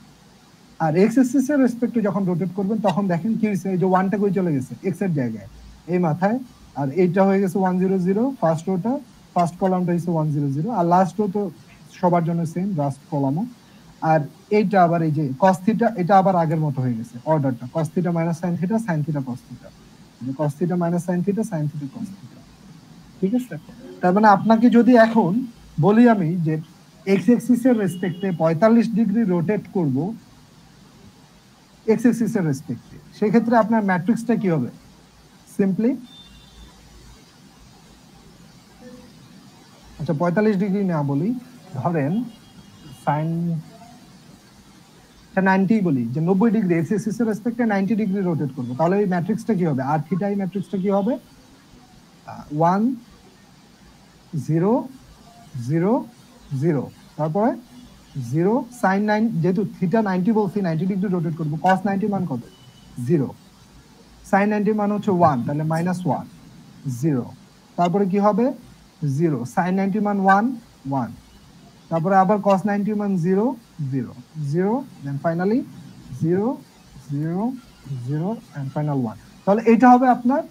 আর এক্স এক্সিস এর রেসপেক্টে যখন রোটেট করবেন তখন দেখেন কি হয়েছে, এই যে ওয়ানটা কই চলে গেছে এক্স এর জায়গায় এই মাথায়, আর এইটা হয়ে গেছে 1 0 0, ফার্স্ট রোটা ফার্স্ট কলামটা হইছে 1 0 0, আর লাস্ট রো তো সবার জন্য সেম, লাস্ট কলামও। আর এইটা আবার এই যে cos থিটা এটা আবার আগের মতো হয়ে গেছে অর্ডারটা, cos theta minus sin theta sin theta cos theta, cos theta minus sin theta sin theta cos theta. ঠিক আছে, তার মানে আপনাকে যদি এখন বলি আমি যে x এক্সিস এর রেসপেক্টে 45 ডিগ্রি রোটেট করব x এক্সিস এর রেসপেক্টে, সেই ক্ষেত্রে আপনার ম্যাট্রিক্সটা কি হবে, সিম্পলি আচ্ছা 45 ডিগ্রি না বলি, ধরেন সাইন 90 বলি, যে 90 ডিগ্রি এক্স অ্যাক্সিস এর রেসপেক্টে 90 ডিগ্রি রোটেট করব, তাহলে এই ম্যাট্রিক্সটা কি হবে? আর থিটা এই ম্যাট্রিক্সটা কি হবে? 1 0 0 0, তারপরে 0 sin 9, যেহেতু থিটা 90 বলছি 90 ডিগ্রি রোটেট করব, cos 90 মান কত? 0, sin 90 মান হচ্ছে 1, তাহলে -1 0, তারপরে কি হবে? 0, sin 90 মান 1 1, তারপরে আবার cos 90 মান 0 0 0, দেন ফাইনালি 0 0 0 এন্ড ফাইনাল 1। তাহলে এটা হবে আপনার,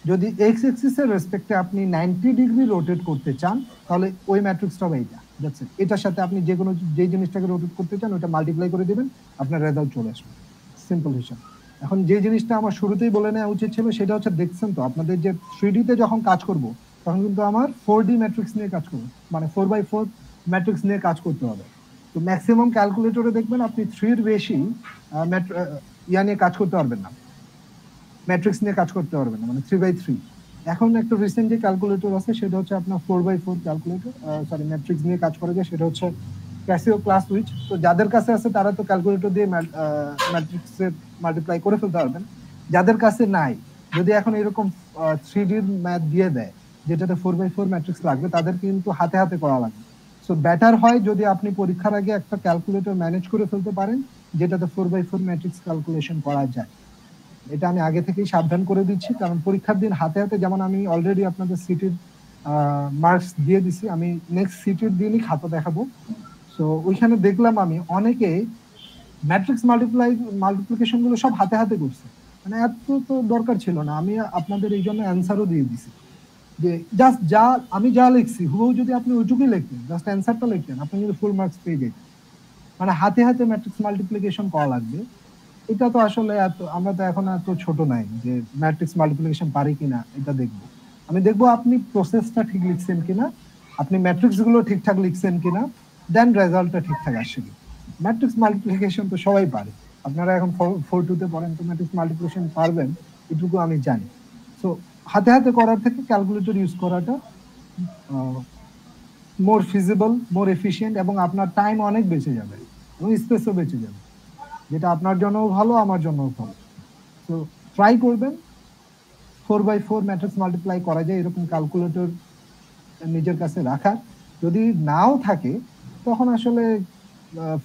যদি এক্স অ্যাক্সিস এর রেসপেক্টে আপনি 90 ডিগ্রি রোটেট করতে চান তাহলে ওই ম্যাট্রিক্সটা হবে এইটা। That's it. এটার সাথে আপনি যে কোনো যে জিনিসটাকে রোটেট করতে চান ওটা মাল্টিপ্লাই করে দিবেন, আপনার রেজাল্ট চলে আসবে। সিম্পল হিসাব। এখন যে জিনিসটা আমার শুরুতেই বলে নেওয়া উচিত ছিল সেটা হচ্ছে, দেখছেন তো আপনাদের যে 3D তে যখন কাজ করব তখন কিন্তু আমার 4D ম্যাট্রিক্স নিয়ে কাজ করব, মানে 4x4 ম্যাট্রিক্স নিয়ে কাজ করতে হবে। তো ম্যাক্সিমাম ক্যালকুলেটরে দেখবেন আপনি 3 এর বেশি ইয়া নিয়ে কাজ করতে পারবেন না, ম্যাট্রিক্স নিয়ে কাজ করতে পারবেন না, মানে 3x3। এখন একটা রিসেন্ট যে ক্যালকুলেটর আছে সেটা হচ্ছে আপনার 4x4 ক্যালকুলেটর, সরি ম্যাট্রিক্স নিয়ে কাজ করে, যে সেটা হচ্ছে ক্যাসিও ক্লাস উইচ। তো যাদের কাছে আছে তারা তো ক্যালকুলেটর দিয়ে ম্যাট্রিক্সের মাল্টিপ্লাই করে ফেলতে পারবেন। যাদের কাছে নাই, যদি এখন এরকম 3D ম্যাথ দিয়ে দেয় যেটাতে 4x4 ম্যাট্রিক্স লাগবে, তাদের কিন্তু হাতে হাতে করা লাগবে। সো বেটার হয় যদি আপনি পরীক্ষার আগে একটা ক্যালকুলেটর ম্যানেজ করে ফেলতে পারেন যেটাতে 4x4 ম্যাট্রিক্স ক্যালকুলেশন করা যায়। এটা আমি আগে থেকেই সাবধান করে দিচ্ছি, কারণ পরীক্ষার দিন হাতে হাতে, যেমন আমি অলরেডি আপনাদের সিটির মার্কস দিয়ে দিছি, আমি নেক্সট সিটির দিনই খাতা দেখাবো। সো ওইখানে দেখলাম আমি অনেকে ম্যাট্রিক্স মাল্টিপ্লিকেশন গুলো সব হাতে হাতে করছে, মানে এত তো দরকার ছিল না। আমি আপনাদের এই জন্য অ্যান্সারও দিয়ে দিছি, যে জাস্ট যা আমি যা লিখছি হুবহু যদি আপনি ওইটুকুই লিখতেন, জাস্ট অ্যান্সারটা লিখতেন, আপনি কিন্তু ফুল মার্কস পেয়ে যেতেন। মানে হাতে হাতে ম্যাট্রিক্স মাল্টিপ্লিকেশন করা লাগবে, এটা তো আসলে আমরা তো এখন এত ছোট নাই যে ম্যাট্রিক্স মাল্টিপ্লিকেশন পারি কিনা এটা দেখবো। আমি দেখবো আপনি প্রসেসটা ঠিক লিখছেন কিনা, আপনি ম্যাট্রিক্স গুলো ঠিকঠাক লিখছেন কিনা, দেন রেজাল্টটা ঠিকঠাক আসছে কিনা। ম্যাট্রিক্স মাল্টিপ্লিকেশন তো সবাই পারে, আপনারা এখন 4-2 তে পড়েন, তো ম্যাট্রিক্স মাল্টিপ্লিকেশন পারবেন এটুকু আমি জানি। সো হাতে হাতে করার থেকে ক্যালকুলেটর ইউজ করাটা মোর ফিজিবল, মোর এফিশিয়েন্ট, এবং আপনার টাইম অনেক বেঁচে যাবে এবং স্পেসও বেঁচে যাবে, যেটা আপনার জন্যও ভালো, আমার জন্যও ভালো। তো ট্রাই করবেন 4x4 ম্যাট্রিক্স মাল্টিপ্লাই করা যায় এরকম ক্যালকুলেটর নিজের কাছে রাখা। যদি নাও থাকে তখন আসলে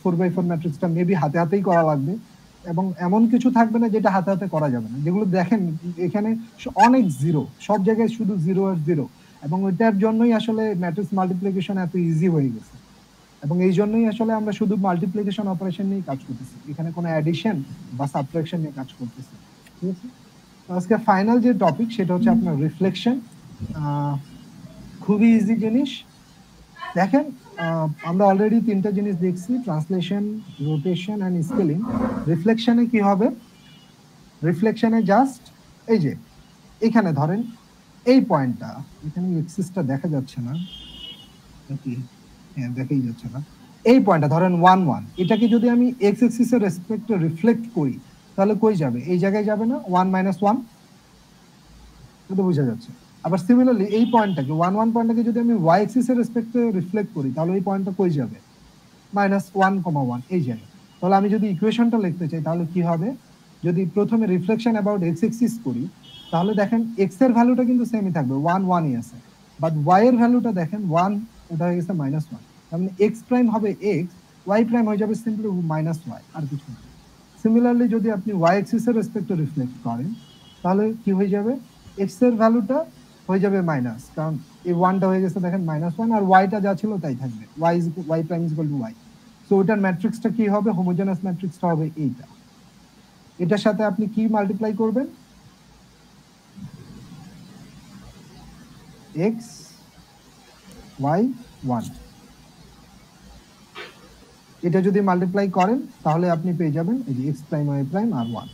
4x4 ম্যাট্রিক্সটা মেবি হাতে হাতেই করা লাগবে, এবং এমন কিছু থাকবে না যেটা হাতে হাতে করা যাবে না। যেগুলো দেখেন এখানে অনেক জিরো, সব জায়গায় শুধু জিরো আর জিরো, এবং ওইটার জন্যই আসলে ম্যাট্রিক্স মাল্টিপ্লিকেশন এত ইজি হয়ে গেছে, এবং এই জন্যই আসলে আমরা শুধু মাল্টিপ্লিকেশন অপারেশন নিয়ে কাজ করতেছি, এখানে কোনো অ্যাডিশন বা সাবট্রাকশন নিয়ে কাজ করতেছি। ঠিক আছে, আজকে ফাইনাল যে টপিক সেটা হচ্ছে আপনার রিফ্লেকশন। খুবই ইজি জিনিস। দেখেন আমরা অলরেডি 3টা জিনিস দেখছি, ট্রান্সলেশন, রোটেশন এন্ড স্কেলিং। রিফ্লেকশনে কি হবে? রিফ্লেকশনে জাস্ট এই যে এখানে ধরেন এই পয়েন্টটা, এখানে এক্সিসটা দেখা যাচ্ছে না নাকি? হ্যাঁ, দেখাই যাচ্ছে না। এই পয়েন্টটা ধরেন 1 1, এটাকে যদি আমি এক্স অ্যাক্সিসের রেসপেক্টে রিফ্লেক্ট করি তাহলে কই যাবে? এই জায়গায় যাবে না? 1 1, এটা বোঝা যাচ্ছে। আবার সিমিলারলি এই পয়েন্টটাকে 1 1 পয়েন্টটাকে যদি আমি ওয়াই অ্যাক্সিসের রেসপেক্টে রিফ্লেক্ট করি তাহলে এই পয়েন্টটা কই যাবে? -1, 1 এই জায়গায়। তাহলে আমি যদি ইকুয়েশনটা লিখতে চাই তাহলে কি হবে? যদি প্রথমে রিফ্লেকশন অ্যাবাউট এক্স অ্যাক্সিস করি তাহলে দেখেন এক্স এর ভ্যালুটা কিন্তু সেমই থাকবে, 1 1ই আছে, বাট ওয়াই এর ভ্যালুটা দেখেন 1, এটা হয়ে গেছে -1। তার মানে এক্স প্রাইম হবে এক্স, ওয়াই প্রাইম হয়ে যাবে সিম্পলি -y, আর কিছু না। সিমিলারলি যদি আপনি ওয়াই অ্যাক্সিসের রেসপেক্টে রিফ্লেক্ট করেন তাহলে কি হয়ে যাবে? এক্স এর ভ্যালুটা হয়ে যাবে মাইনাস, কারণ এই 1টা হয়ে গেছে দেখেন -1, আর ওয়াইটা যা ছিল তাই থাকবে, y prime is equal to y. So ওটার ম্যাট্রিক্সটা কি হবে? হোমোজেনাস ম্যাট্রিক্সটা হবে এইটা। এটার সাথে আপনি কি মাল্টিপ্লাই করবেন? x y 1, এটা যদি মাল্টিপ্লাই করেন তাহলে আপনি পেয়ে যাবেন এই যে x প্রাইম y প্রাইম আর 1।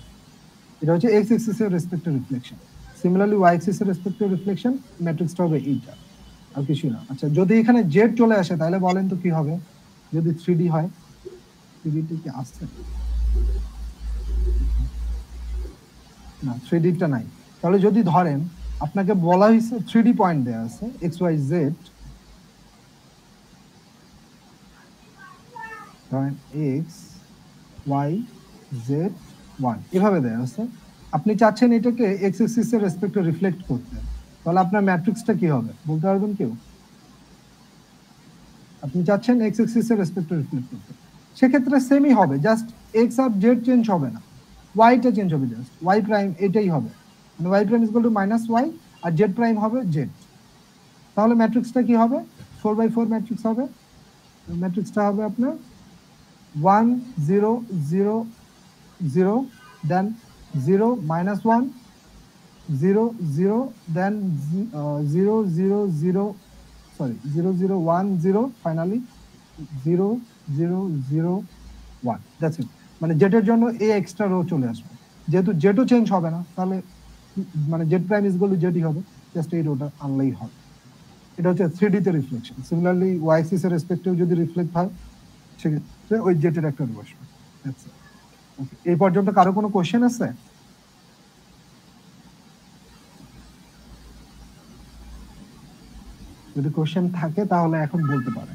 এটা হচ্ছে x অ্যাক্সিসের রেসপেক্টে রিফ্লেকশন। সিমিলারলি y অ্যাক্সিসের রেসপেক্টে রিফ্লেকশন, ম্যাট্রিক্সটা হবে এইটা, আর কিছু না। আচ্ছা, যদি এখানে z চলে আসে তাহলে বলেন তো কি হবে? যদি 3D হয়, 3D কি আসছে না, 3D টা নাই, তাহলে যদি ধরেন আপনাকে বলা হয়েছে 3D পয়েন্ট দেওয়া আছে এক্স ওয়াই জেড, ধরেন এক্স ওয়াই জেড ওয়ান এভাবে দেওয়া আছে, আপনি চাচ্ছেন এটাকে এক্স এক্সিস এর রেসপেক্টে রিফ্লেক্ট করতে, তাহলে আপনার ম্যাট্রিক্সটা কি হবে বলতে পারবেন কেউ? আপনি চাচ্ছেন এক্স এক্সিস এর রেসপেক্টে রিফ্লেক্ট করতে, সেক্ষেত্রে সেমই হবে, জাস্ট এক্স আর জেড চেঞ্জ হবে না, ওয়াইটা চেঞ্জ হবে, জাস্ট ওয়াই প্রাইম এটাই হবে, মানে y prime equal to minus y আর জেড প্রাইম হবে জেড। তাহলে ম্যাট্রিক্সটা কি হবে? 4/4 ম্যাট্রিক্স হবে। ম্যাট্রিক্সটা হবে আপনার 1 0 0 0 then 0 -1 0 0 then 0 0 0 sorry 0 0 1 0 finally 0 0 0 1, that's it. মানে জেডের জন্য এই এক্সট্রা রো চলে আসবে, যেহেতু জেডও চেঞ্জ হবে না, তাহলে মানে z prime is equal to জেডই হবে, জাস্ট এই রোটা আনলেই হবে। এটা হচ্ছে 3D তে রিফ্লেকশন। সিমিলারলি ওয়াই অ্যাক্সিস এর রেসপেক্টেও যদি রিফ্লেক্ট হয় সেক্ষেত্রে ওই জেটের একটা রো আসবে। That's it. ওকে, এই পর্যন্ত কারো কোনো কোশ্চেন আছে? যদি কোশ্চেন থাকে তাহলে এখন বলতে পারে।